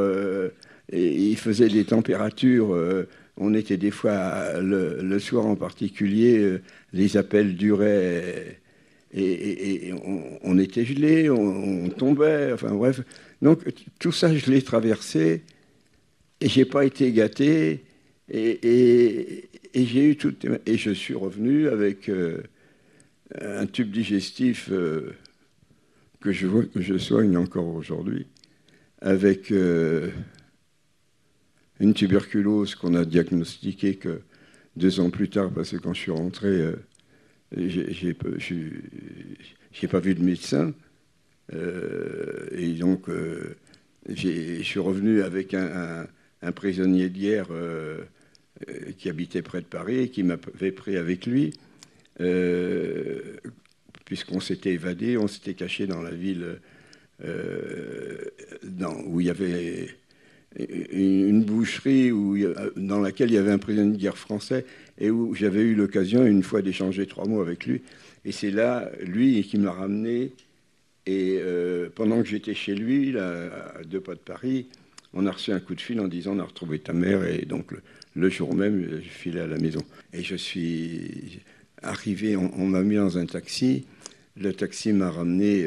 il faisait des températures. On était des fois, le soir en particulier, les appels duraient et on était gelé, on tombait. Enfin bref. Donc tout ça, je l'ai traversé et j'ai pas été gâté. Et j'ai eu tout. Et je suis revenu avec un tube digestif que je soigne encore aujourd'hui, avec une tuberculose qu'on a diagnostiquée que 2 ans plus tard, parce que quand je suis rentré, j'ai pas vu de médecin. Et donc, je suis revenu avec un prisonnier de guerre qui habitait près de Paris et qui m'avait pris avec lui. Puisqu'on s'était évadé, on s'était caché dans la ville où il y avait une boucherie dans laquelle il y avait un prisonnier de guerre français et où j'avais eu l'occasion une fois d'échanger 3 mots avec lui. Et c'est là, lui, qui m'a ramené. Et pendant que j'étais chez lui, là, à 2 pas de Paris, on a reçu un coup de fil en disant on a retrouvé ta mère. Et donc le jour même, je filais à la maison. Et je suis arrivé, on m'a mis dans un taxi. Le taxi m'a ramené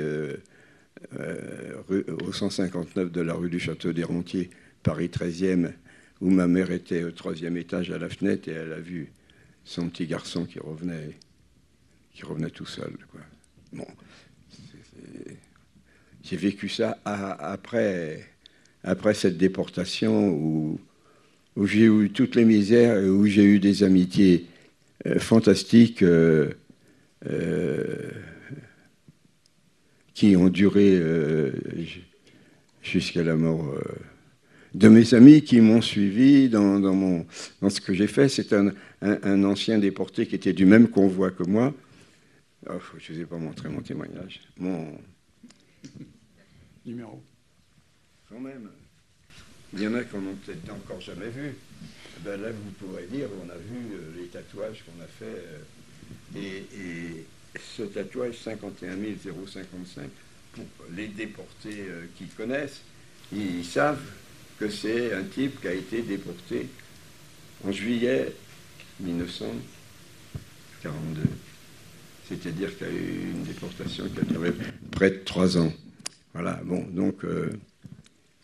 au 159 de la rue du Château des Rentiers, Paris 13e, où ma mère était au 3e étage à la fenêtre et elle a vu son petit garçon qui revenait tout seul, quoi. Bon, j'ai vécu ça après cette déportation où j'ai eu toutes les misères et où j'ai eu des amitiés fantastiques qui ont duré jusqu'à la mort de mes amis qui m'ont suivi dans ce que j'ai fait. C'est un ancien déporté qui était du même convoi que moi. Oh, je ne vous ai pas montré mon témoignage. Mon numéro. Quand même. Il y en a qui n'en ont peut-être encore jamais vu. Ben là, vous pourrez dire, on a vu les tatouages qu'on a fait. Et ce tatouage 51 055, pour les déportés qui connaissent, ils savent que c'est un type qui a été déporté en juillet 1942. C'est-à-dire qu'il y a eu une déportation qui a duré près de 3 ans. Voilà, bon, donc,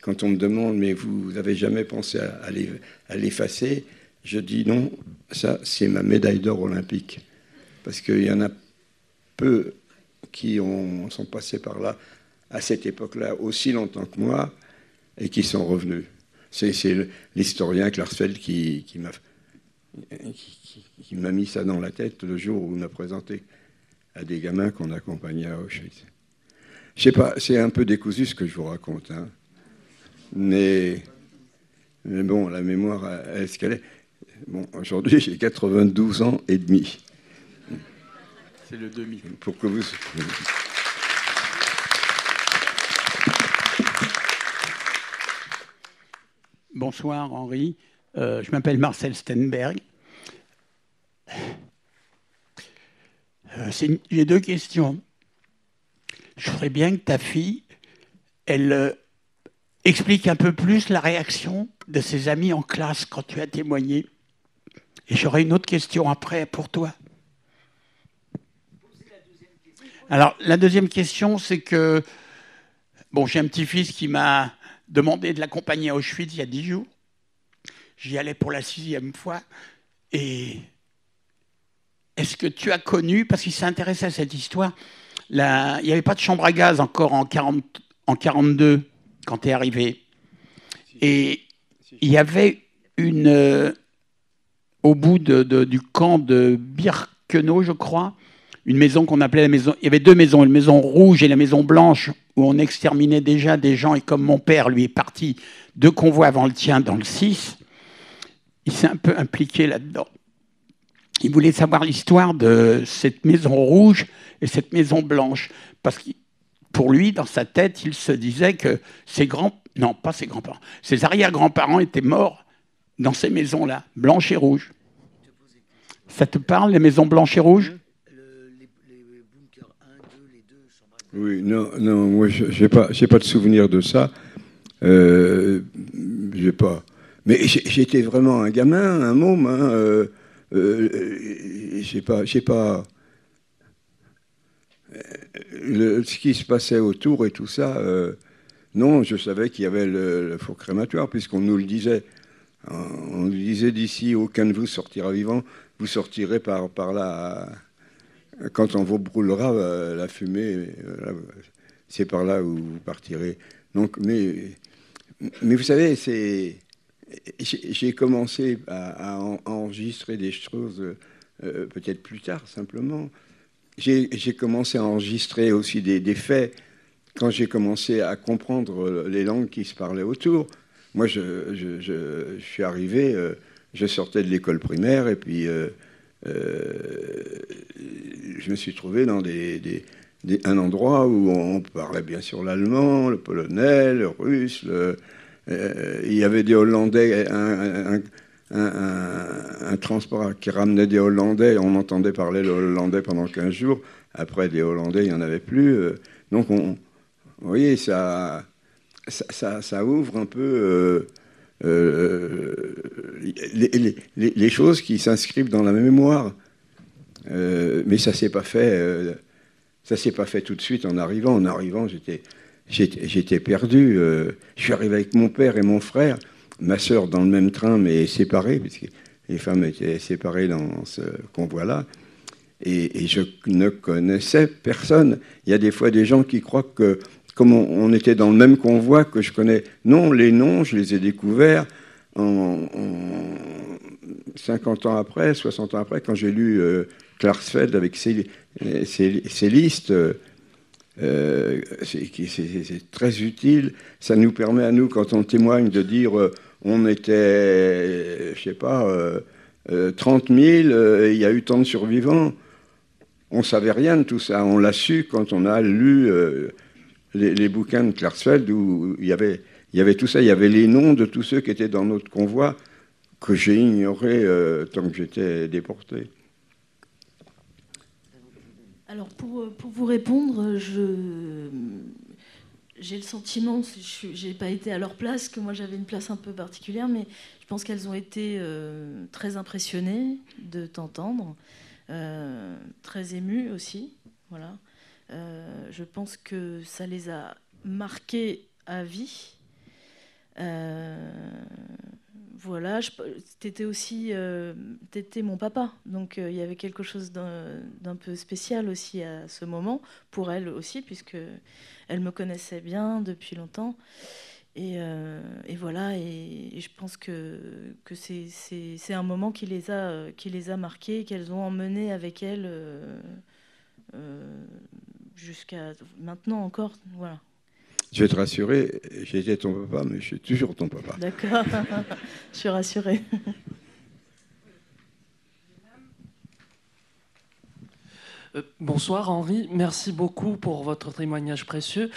quand on me demande, mais vous n'avez jamais pensé à l'effacer, je dis non, ça, c'est ma médaille d'or olympique. Parce qu'il y en a peu qui sont passés par là, à cette époque-là, aussi longtemps que moi, et qui sont revenus. C'est l'historien Klarsfeld qui m'a mis ça dans la tête le jour où il m'a présenté à des gamins qu'on accompagnait à Auschwitz. Je sais pas, c'est un peu décousu ce que je vous raconte, hein. Mais bon, la mémoire, elle est ce qu'elle est. Bon, aujourd'hui, j'ai 92 ans et demi. C'est le demi. Pour que vous... Bonsoir Henri, je m'appelle Marcel Stenberg. J'ai 2 questions. Je voudrais bien que ta fille, elle explique un peu plus la réaction de ses amis en classe quand tu as témoigné. Et j'aurai une autre question après pour toi. Alors, la deuxième question, c'est que bon, j'ai un petit-fils qui m'a demandé de l'accompagner à Auschwitz il y a 10 jours. J'y allais pour la 6e fois. Et est-ce que tu as connu, parce qu'il s'est intéressé à cette histoire, il n'y avait pas de chambre à gaz encore en 1942 quand tu es arrivé. Et il y avait au bout du camp de Birkenau, je crois, une maison qu'on appelait la maison... Il y avait 2 maisons, une maison rouge et la maison blanche, où on exterminait déjà des gens. Et comme mon père, lui, est parti 2 convois avant le tien dans le 6, il s'est un peu impliqué là-dedans. Il voulait savoir l'histoire de cette maison rouge et cette maison blanche. Parce que pour lui, dans sa tête, il se disait que ses grands-parents, ses arrière-grands-parents étaient morts dans ces maisons-là, blanches et rouges. Ça te parle, les maisons blanches et rouges ? Les bunkers 1, 2, les 2 chambres à gaz. Oui, non, moi, j'ai pas de souvenir de ça. J'ai pas... Mais j'étais vraiment un gamin, un môme. Hein, j'ai pas ce qui se passait autour et tout ça. Non, je savais qu'il y avait le four crématoire, puisqu'on nous le disait. On nous disait d'ici, aucun de vous sortira vivant. Vous sortirez par là. Quand on vous brûlera, la fumée, c'est par là où vous partirez. Donc, mais vous savez, j'ai commencé à enregistrer des choses peut-être plus tard, simplement. J'ai commencé à enregistrer aussi des faits quand j'ai commencé à comprendre les langues qui se parlaient autour. Moi, je suis arrivé, je sortais de l'école primaire et puis je me suis trouvé dans un endroit où on parlait bien sûr l'allemand, le polonais, le russe. Il y avait des Hollandais, un transport qui ramenait des Hollandais. On entendait parler le hollandais pendant 15 jours. Après, des Hollandais, il n'y en avait plus. Donc, vous voyez, ça ouvre un peu les choses qui s'inscrivent dans la mémoire. Mais ça ne s'est pas fait. Ça s'est pas fait tout de suite en arrivant. En arrivant, j'étais perdu. Je suis arrivé avec mon père et mon frère, ma sœur dans le même train, mais séparée, parce que les femmes étaient séparées dans ce convoi-là. Et je ne connaissais personne. Il y a des fois des gens qui croient que, comme on était dans le même convoi, que je connais. Non, les noms, je les ai découverts en 50 ans après, 60 ans après, quand j'ai lu Klarsfeld avec ses listes. C'est très utile. Ça nous permet à nous, quand on témoigne, de dire on était, je sais pas, 30 000, il y a eu tant de survivants. On savait rien de tout ça. On l'a su quand on a lu les bouquins de Klarsfeld où il y avait tout ça. Il y avait les noms de tous ceux qui étaient dans notre convoi que j'ai ignoré tant que j'étais déporté. Alors, pour vous répondre, j'ai le sentiment, je n'ai pas été à leur place, que moi j'avais une place un peu particulière, mais je pense qu'elles ont été très impressionnées de t'entendre, très émues aussi. Voilà. Je pense que ça les a marquées à vie. Voilà, t'étais aussi, t'étais mon papa, donc il y avait quelque chose d'un peu spécial aussi à ce moment, pour elle aussi, puisque elle me connaissait bien depuis longtemps, et voilà, et je pense que c'est un moment qui les a marqués, qu'elles ont emmené avec elles jusqu'à maintenant encore, voilà. Je vais te rassurer, j'étais ton papa, mais je suis toujours ton papa. D'accord, je suis rassurée. Bonsoir Henri, merci beaucoup pour votre témoignage précieux.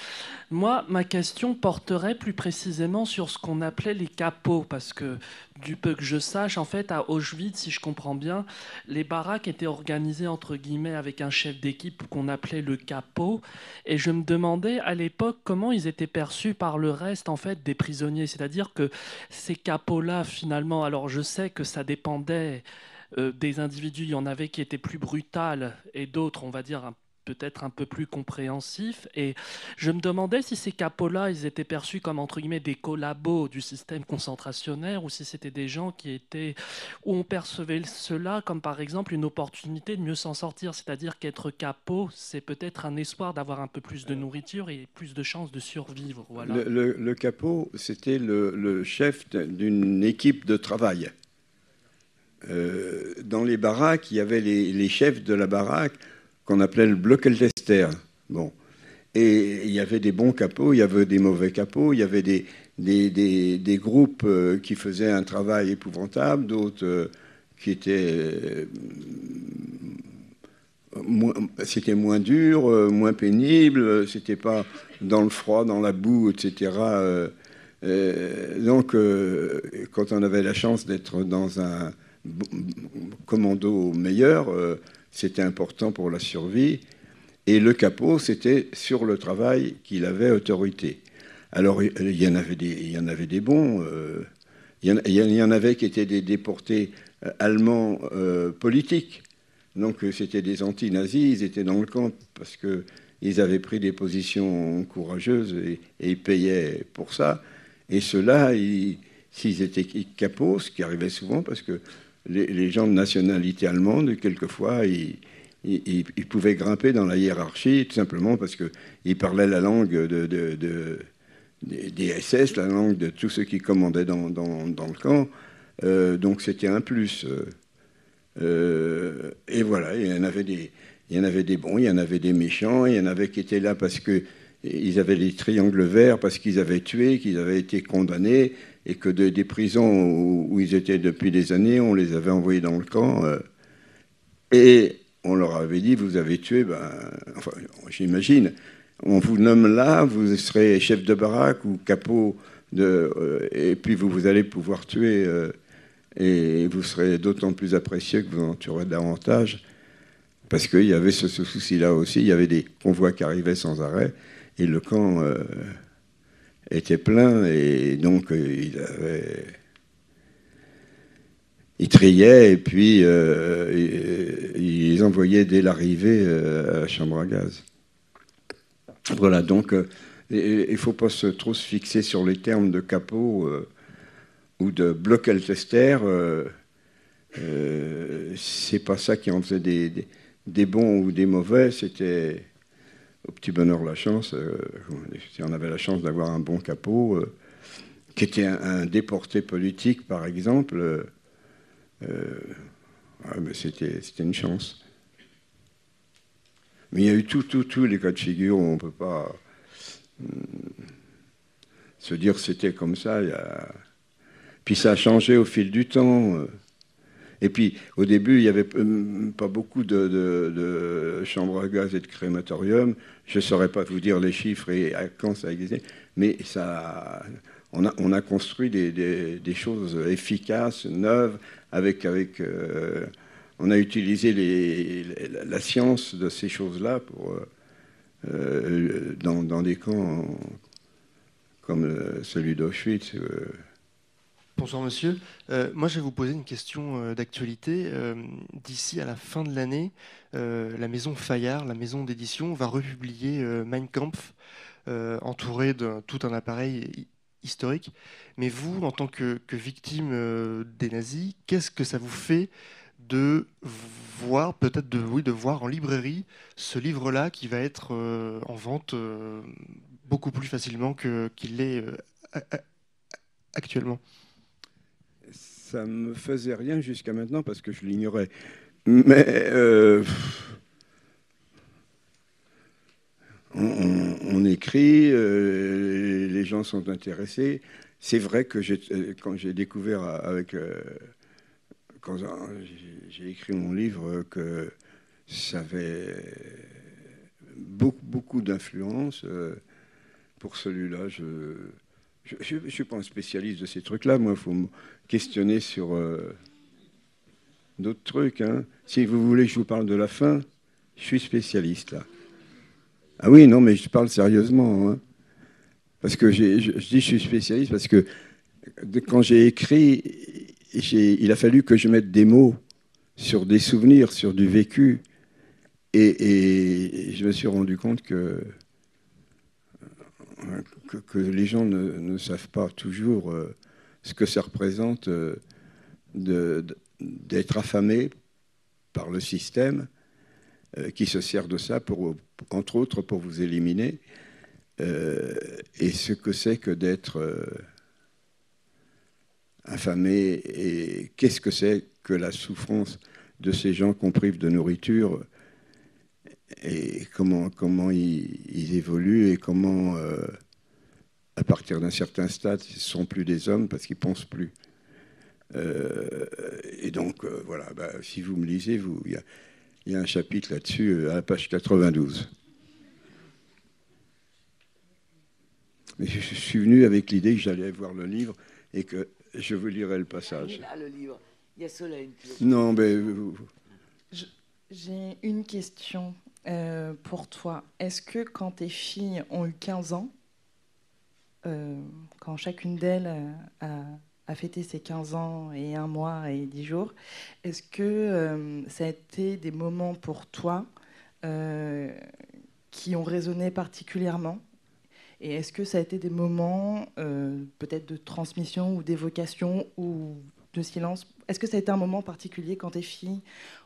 Moi, ma question porterait plus précisément sur ce qu'on appelait les capots, parce que du peu que je sache, en fait, à Auschwitz, si je comprends bien, les baraques étaient organisées entre guillemets avec un chef d'équipe qu'on appelait le capot, et je me demandais à l'époque comment ils étaient perçus par le reste en fait des prisonniers, c'est-à-dire que ces capots-là, finalement, alors je sais que ça dépendait des individus, il y en avait qui étaient plus brutales et d'autres, on va dire, peut-être un peu plus compréhensifs. Et je me demandais si ces capos-là, ils étaient perçus comme, entre guillemets, des collabos du système concentrationnaire ou si c'était des gens qui étaient... où on percevait cela comme, par exemple, une opportunité de mieux s'en sortir. C'est-à-dire qu'être capot, c'est peut-être un espoir d'avoir un peu plus de nourriture et plus de chances de survivre. Voilà. Le capot, c'était le chef d'une équipe de travail. Dans les baraques, il y avait les chefs de la baraque qu'on appelait le Blockeltester. Bon. Et il y avait des bons capots, il y avait des mauvais capots, il y avait des groupes qui faisaient un travail épouvantable, d'autres qui étaient... c'était moins dur, moins pénible, c'était pas dans le froid, dans la boue, etc. Donc, quand on avait la chance d'être dans un commando meilleur, c'était important pour la survie. Et le capot, c'était sur le travail qu'il avait autorité. Alors, il y en avait des bons. Il y en avait qui étaient des déportés allemands politiques. Donc, c'était des anti-nazis. Ils étaient dans le camp parce qu'ils avaient pris des positions courageuses et ils payaient pour ça. Et ceux-là, s'ils étaient capots, ce qui arrivait souvent parce que les gens de nationalité allemande, quelquefois, ils pouvaient grimper dans la hiérarchie, tout simplement parce qu'ils parlaient la langue des SS, la langue de tous ceux qui commandaient dans le camp. Donc c'était un plus. Et voilà, il y en avait des bons, il y en avait des méchants, il y en avait qui étaient là parce qu'ils avaient les triangles verts, parce qu'ils avaient tué, qu'ils avaient été condamnés, et que des prisons où ils étaient depuis des années, on les avait envoyés dans le camp, et on leur avait dit, vous avez tué, enfin, j'imagine, on vous nomme là, vous serez chef de baraque ou capot, et puis vous allez pouvoir tuer, et vous serez d'autant plus apprécié que vous en tuerez davantage, parce qu'il y avait ce souci-là aussi, il y avait des convois qui arrivaient sans arrêt, et le camp était plein, et donc ils triaient, et puis ils envoyaient dès l'arrivée à la chambre à gaz. Voilà, donc il ne faut pas trop se fixer sur les termes de capot ou de Blockeltester. C'est pas ça qui en faisait des bons ou des mauvais, c'était... Au petit bonheur la chance, si on avait la chance d'avoir un bon capot, qui était un déporté politique, par exemple, mais c'était une chance. Mais il y a eu tous les cas de figure où on ne peut pas se dire que c'était comme ça. Puis ça a changé au fil du temps. Et puis, au début, il n'y avait pas beaucoup de chambres à gaz et de crématorium. Je ne saurais pas vous dire les chiffres et à quand ça existait. Mais on a construit des choses efficaces, neuves, on a utilisé la science de ces choses-là dans des camps comme celui d'Auschwitz. Bonsoir monsieur. Moi je vais vous poser une question d'actualité. D'ici à la fin de l'année, la maison Fayard, la maison d'édition, va republier Mein Kampf, entouré de tout un appareil historique. Mais vous, en tant que victime des nazis, qu'est-ce que ça vous fait de voir, peut-être de voir en librairie ce livre-là qui va être en vente beaucoup plus facilement qu'il l'est actuellement? Ça ne me faisait rien jusqu'à maintenant parce que je l'ignorais. Mais on écrit, les gens sont intéressés. C'est vrai que quand j'ai découvert quand j'ai écrit mon livre, que ça avait beaucoup d'influence. Pour celui-là, je ne suis pas un spécialiste de ces trucs-là. Moi, il faut me questionner sur d'autres trucs. Hein. Si vous voulez que je vous parle de la fin, je suis spécialiste, là. Ah oui, non, mais je parle sérieusement. Hein. Parce que je dis je suis spécialiste parce que quand j'ai écrit, il a fallu que je mette des mots sur des souvenirs, sur du vécu. Et je me suis rendu compte que les gens ne savent pas toujours ce que ça représente d'être affamé par le système qui se sert de ça, entre autres, pour vous éliminer, et ce que c'est que d'être affamé, et qu'est-ce que c'est que la souffrance de ces gens qu'on prive de nourriture, et comment ils évoluent, et comment, à partir d'un certain stade, ils ne sont plus des hommes parce qu'ils ne pensent plus. Et donc, voilà, si vous me lisez, il y a un chapitre là-dessus, à la page 92. Mais je suis venu avec l'idée que j'allais voir le livre et que je vous lirai le passage. Là, le livre. Il y a Solène. Non, mais... J'ai une question pour toi. Est-ce que quand tes filles ont eu 15 ans, quand chacune d'elles a fêté ses 15 ans et 1 mois et 10 jours, est-ce que ça a été des moments pour toi qui ont résonné particulièrement ? Et est-ce que ça a été des moments peut-être de transmission ou d'évocation ou de silence ? Est-ce que ça a été un moment particulier quand tes filles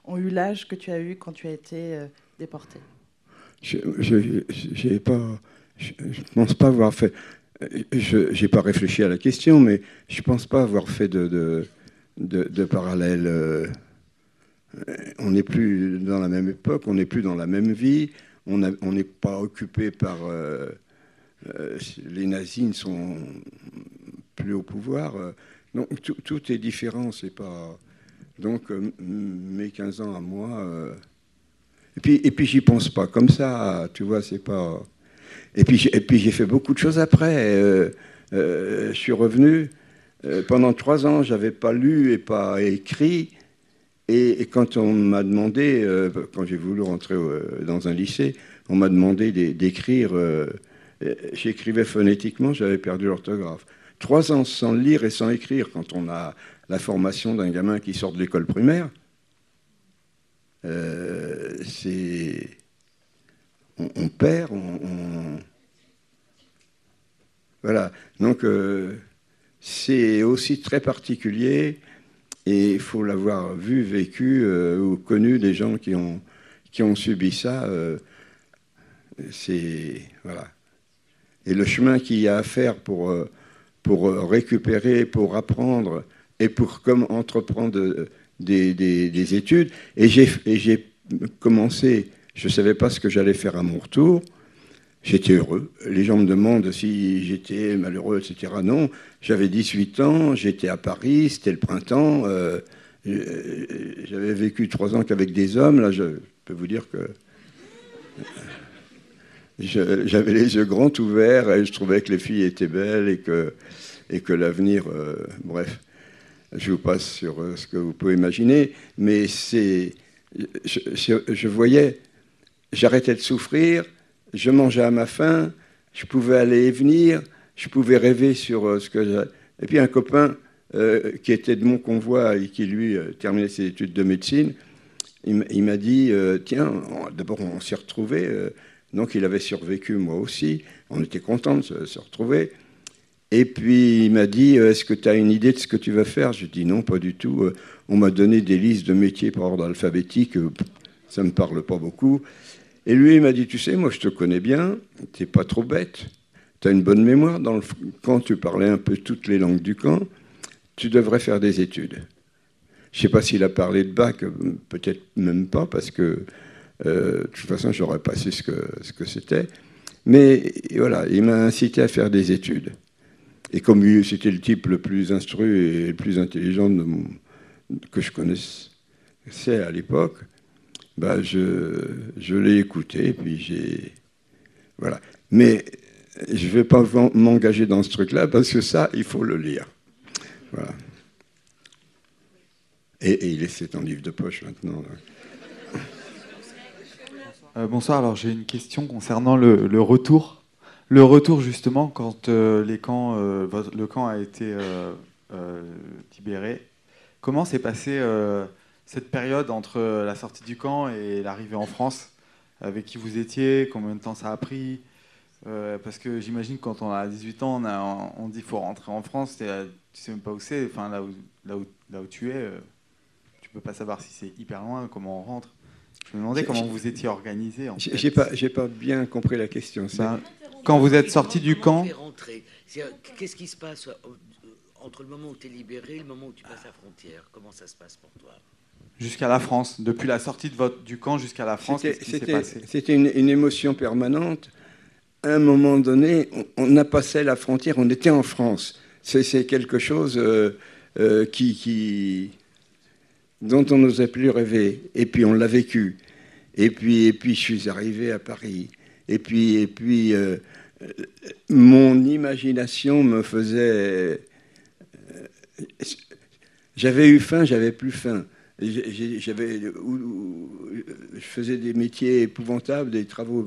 ont eu l'âge que tu as eu quand tu as été déporté ? Je pense pas avoir fait... Je n'ai pas réfléchi à la question, mais je ne pense pas avoir fait de parallèle. On n'est plus dans la même époque, on n'est plus dans la même vie, on n'est pas occupé par... les nazis ne sont plus au pouvoir. Donc tout est différent, c'est pas... Donc mes 15 ans à moi... Et puis j'y pense pas comme ça, tu vois, c'est pas... Et puis j'ai fait beaucoup de choses après. Je suis revenu. Pendant 3 ans, j'avais pas lu et pas écrit. Et quand on m'a demandé, quand j'ai voulu rentrer dans un lycée, on m'a demandé d'écrire. J'écrivais phonétiquement, j'avais perdu l'orthographe. 3 ans sans lire et sans écrire, quand on a la formation d'un gamin qui sort de l'école primaire, c'est... On perd, Voilà. Donc, c'est aussi très particulier et il faut l'avoir vu, vécu ou connu des gens qui ont subi ça. Voilà. Et le chemin qu'il y a à faire pour récupérer, pour apprendre et pour entreprendre des études. Et j'ai commencé... Je ne savais pas ce que j'allais faire à mon retour. J'étais heureux. Les gens me demandent si j'étais malheureux, etc. Non, j'avais 18 ans, j'étais à Paris, c'était le printemps. J'avais vécu 3 ans qu'avec des hommes. Là, je peux vous dire que j'avais les yeux grands ouverts et je trouvais que les filles étaient belles et que l'avenir... bref, je vous passe sur ce que vous pouvez imaginer. Mais je voyais... J'arrêtais de souffrir, je mangeais à ma faim, je pouvais aller et venir, je pouvais rêver sur ce que j'avais. Et puis un copain qui était de mon convoi et qui, lui, terminait ses études de médecine, il m'a dit, tiens, d'abord on s'est retrouvés, donc il avait survécu, moi aussi, on était contents de se retrouver. Et puis il m'a dit, est-ce que tu as une idée de ce que tu vas faire ? Je dis non, pas du tout. On m'a donné des listes de métiers par ordre alphabétique, ça ne me parle pas beaucoup. Et lui, il m'a dit, tu sais, moi, je te connais bien, tu n'es pas trop bête, tu as une bonne mémoire. Dans le camp, tu parlais un peu toutes les langues du camp, tu devrais faire des études. Je ne sais pas s'il a parlé de bac, peut-être même pas, parce que de toute façon, j'aurais pas su ce que c'était. Mais voilà, il m'a incité à faire des études. Et comme c'était le type le plus instruit et le plus intelligent que je connaissais à l'époque, bah je l'ai écouté, et puis j'ai... Voilà. Mais je ne vais pas m'engager dans ce truc-là, parce que ça, il faut le lire. Voilà. Et il est en livre de poche maintenant. Bonsoir, alors j'ai une question concernant le retour. Le retour, justement, quand le camp a été libéré. Comment s'est passée cette période entre la sortie du camp et l'arrivée en France? Avec qui vous étiez? Combien de temps ça a pris? Parce que j'imagine que quand on a 18 ans, on dit qu'il faut rentrer en France, tu ne sais même pas où c'est. Enfin, là où tu es, tu ne peux pas savoir si c'est hyper loin, comment on rentre. Je me demandais comment vous étiez organisé. J'ai pas bien compris la question. Quand vous êtes sorti du camp... Qu'est-ce qui se passe entre le moment où tu es libéré et le moment où tu passes la frontière? Comment ça se passe pour toi? Jusqu'à la France, depuis la sortie du camp jusqu'à la France, qu'est-ce qui s'est passé? C'était une émotion permanente. À un moment donné, on a passé la frontière, on était en France. C'est quelque chose dont on n'osait plus rêver. Et puis on l'a vécu. Et puis je suis arrivé à Paris. Et puis mon imagination me faisait... J'avais eu faim, j'avais plus faim. Je faisais des métiers épouvantables, des travaux.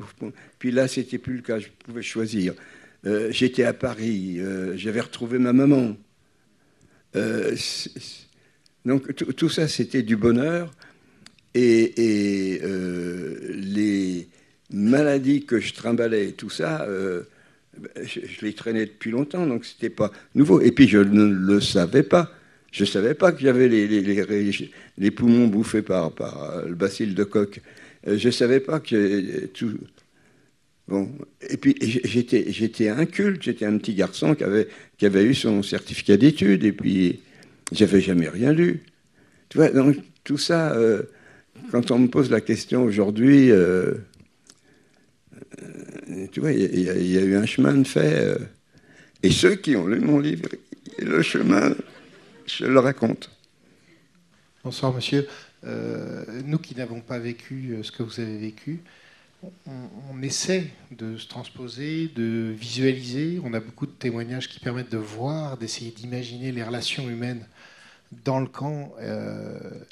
Puis là, c'était plus le cas. Je pouvais choisir. J'étais à Paris. J'avais retrouvé ma maman. Donc tout ça, c'était du bonheur. Et les maladies que je trimballais, tout ça, je les traînais depuis longtemps. Donc c'était pas nouveau. Et puis je ne le savais pas. Je ne savais pas que j'avais les poumons bouffés par le bacille de Koch. Je ne savais pas que tout... Bon. Et puis j'étais inculte, j'étais un petit garçon qui avait eu son certificat d'études, et puis j'avais jamais rien lu. Tu vois, donc tout ça, quand on me pose la question aujourd'hui, tu vois, il y a eu un chemin de fait. Et ceux qui ont lu mon livre, le chemin... Je le raconte. Bonsoir, monsieur. Nous qui n'avons pas vécu ce que vous avez vécu, on essaie de se transposer, de visualiser. On a beaucoup de témoignages qui permettent de voir, d'essayer d'imaginer les relations humaines dans le camp,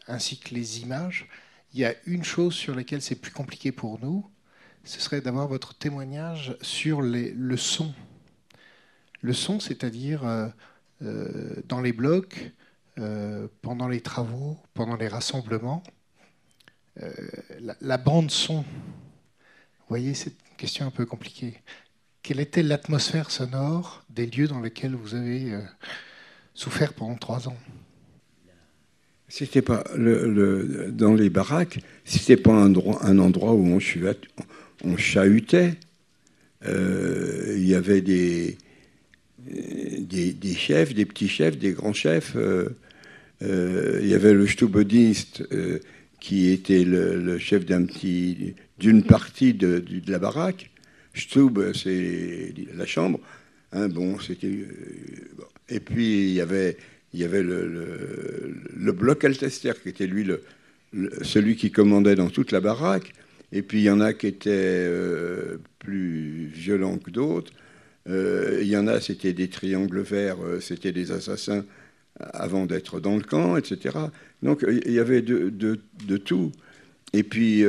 ainsi que les images. Il y a une chose sur laquelle c'est plus compliqué pour nous, ce serait d'avoir votre témoignage sur le son. Le son, c'est-à-dire... dans les blocs, pendant les travaux, pendant les rassemblements, la bande son. Vous voyez, c'est une question un peu compliquée. Quelle était l'atmosphère sonore des lieux dans lesquels vous avez souffert pendant 3 ans? C'était pas dans les baraques, c'était pas un endroit où on chahutait. Il y avait des chefs, des petits chefs, des grands chefs. Il y avait le Stubedienst qui était le chef d'une partie de la baraque. Stub, c'est la chambre. Hein, bon, c'était. Et puis il y avait le bloc Alcester qui était lui celui qui commandait dans toute la baraque. Et puis il y en a qui étaient plus violents que d'autres. Il y en a, c'était des triangles verts, c'était des assassins avant d'être dans le camp, etc. Donc il y avait de tout. Et puis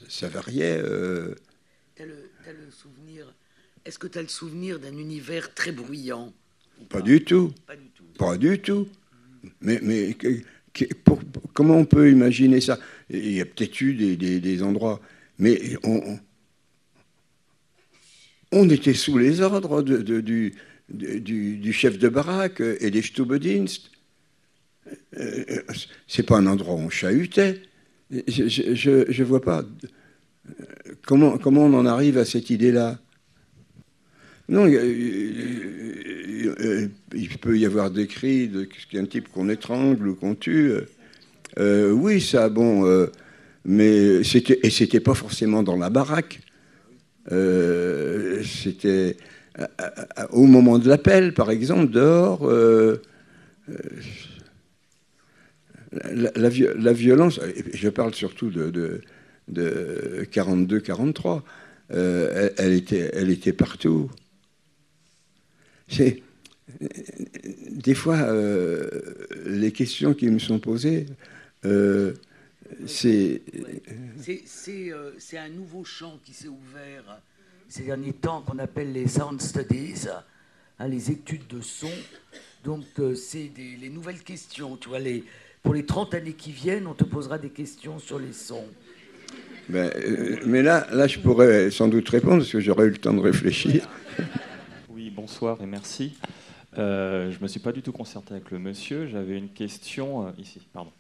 ça variait. T'as le souvenir. Est-ce que tu as le souvenir d'un univers très bruyant? Pas du tout. Pas du tout. Mais comment on peut imaginer ça? Il y a peut-être eu des endroits, mais on était sous les ordres du chef de baraque et des Stubedienst. C'est pas un endroit où on chahutait. Je vois pas comment on en arrive à cette idée-là. Non, il peut y avoir des cris d'un type qu'on étrangle ou qu'on tue. Oui, ça, bon, mais c'était pas forcément dans la baraque. C'était au moment de l'appel, par exemple, dehors, la violence, je parle surtout de 42-43, elle était partout. Des fois, les questions qui me sont posées, c'est un nouveau champ qui s'est ouvert ces derniers temps qu'on appelle les sound studies, hein, les études de son. Donc, c'est les nouvelles questions. Tu vois, pour les 30 années qui viennent, on te posera des questions sur les sons. Mais là, je pourrais sans doute répondre parce que j'aurais eu le temps de réfléchir. Oui, bonsoir et merci. Je ne me suis pas du tout concerté avec le monsieur. J'avais une question ici, pardon.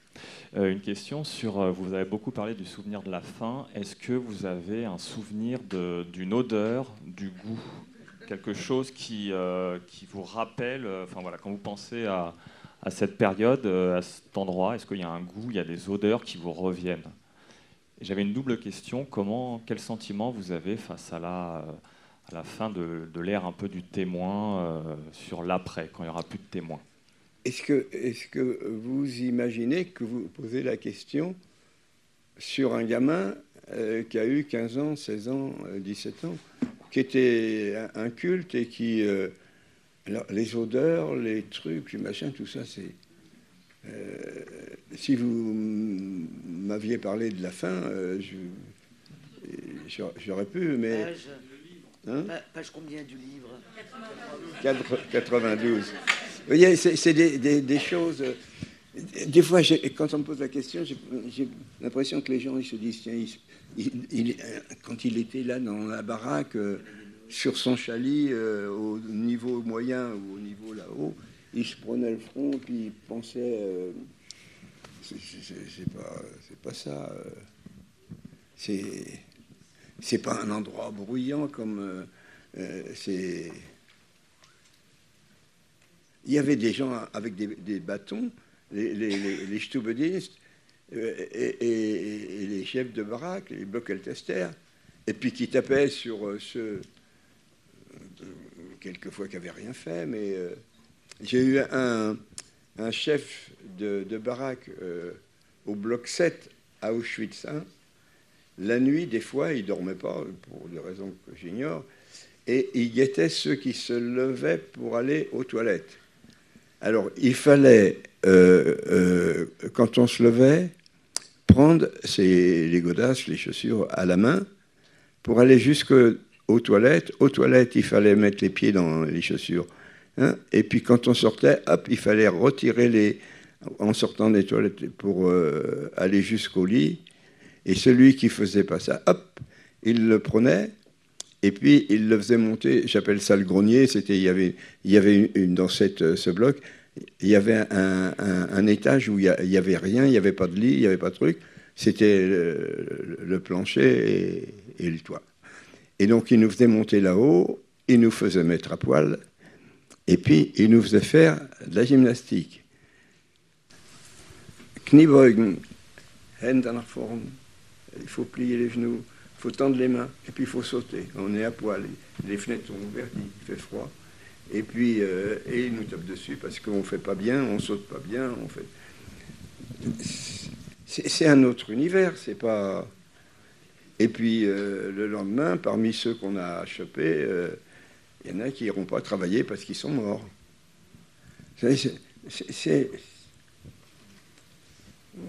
Une question sur, vous avez beaucoup parlé du souvenir de la faim. Est-ce que vous avez un souvenir d'une odeur, du goût, quelque chose qui vous rappelle, enfin voilà, quand vous pensez à cette période, à cet endroit, est-ce qu'il y a un goût, il y a des odeurs qui vous reviennent? Et j'avais une double question. Quel sentiment vous avez face à la fin de l'ère un peu du témoin sur l'après, quand il n'y aura plus de témoins? Est-ce que vous imaginez que vous posez la question sur un gamin qui a eu 15 ans, 16 ans, 17 ans, qui était un culte et qui... alors, les odeurs, les trucs, les machins, tout ça, c'est... si vous m'aviez parlé de la fin, j'aurais pu, mais... Page combien du livre? 92. Vous voyez, c'est des choses... Des fois, quand on me pose la question, j'ai l'impression que les gens ils se disent, tiens, quand il était là dans la baraque, sur son chalit, au niveau moyen ou au niveau là-haut, il se prenait le front, puis il pensait... c'est pas ça. C'est pas un endroit bruyant comme... c'est... Il y avait des gens avec des bâtons, les Stubedistes et les chefs de baraque, les Bockeltester, et puis qui tapaient sur ceux, quelquefois, qui n'avaient rien fait. Mais j'ai eu un chef de baraque au bloc 7 à Auschwitz. Hein. La nuit, des fois, il ne dormait pas, pour des raisons que j'ignore, et il guettait ceux qui se levaient pour aller aux toilettes. Alors, il fallait, quand on se levait, prendre les godasses, les chaussures à la main pour aller jusqu'aux toilettes. Aux toilettes, il fallait mettre les pieds dans les chaussures. Hein, et puis, quand on sortait, hop, il fallait retirer en sortant des toilettes pour aller jusqu'au lit. Et celui qui ne faisait pas ça, hop, il le prenait. Et puis, il le faisait monter, j'appelle ça le grenier, il y avait dans ce bloc, il y avait un étage où il n'y avait rien, il n'y avait pas de lit, il n'y avait pas de truc, c'était le plancher et le toit. Et donc, il nous faisait monter là-haut, il nous faisait mettre à poil, et puis, il nous faisait faire de la gymnastique. Kniebeugen, Hände nach vorn, il faut plier les genoux. Il faut tendre les mains, et puis il faut sauter. On est à poil, les fenêtres sont ouvertes, il fait froid. Et puis, et ils nous tapent dessus parce qu'on ne fait pas bien, on ne saute pas bien. C'est un autre univers, c'est pas... Et puis, le lendemain, parmi ceux qu'on a chopés, il y en a qui n'iront pas travailler parce qu'ils sont morts.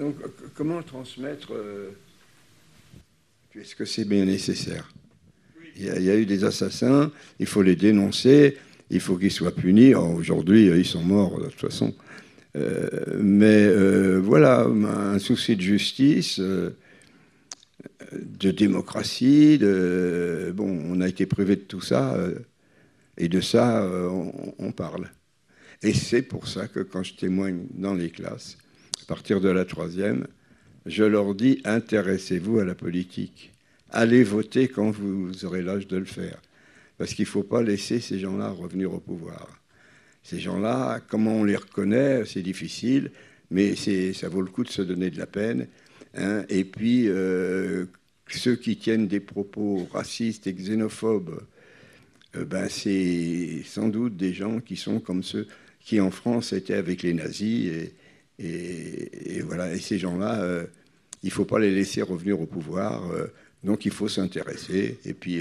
Donc, comment transmettre... Est-ce que c'est bien nécessaire? Il y a eu des assassins, il faut les dénoncer, il faut qu'ils soient punis. Aujourd'hui, ils sont morts de toute façon. Mais voilà, un souci de justice, de démocratie. Bon, on a été privé de tout ça, et de ça, on parle. Et c'est pour ça que quand je témoigne dans les classes, à partir de la 3e, je leur dis, intéressez-vous à la politique. Allez voter quand vous aurez l'âge de le faire. Parce qu'il ne faut pas laisser ces gens-là revenir au pouvoir. Ces gens-là, comment on les reconnaît, c'est difficile, mais ça vaut le coup de se donner de la peine. Hein. Et puis, ceux qui tiennent des propos racistes et xénophobes, c'est sans doute des gens qui sont comme ceux qui en France étaient avec les nazis. Et voilà. Et ces gens-là, il ne faut pas les laisser revenir au pouvoir. Donc il faut s'intéresser et puis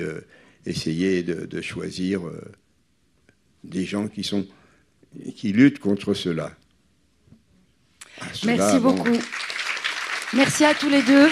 essayer de choisir des gens qui luttent contre cela. Merci beaucoup. Merci à tous les deux.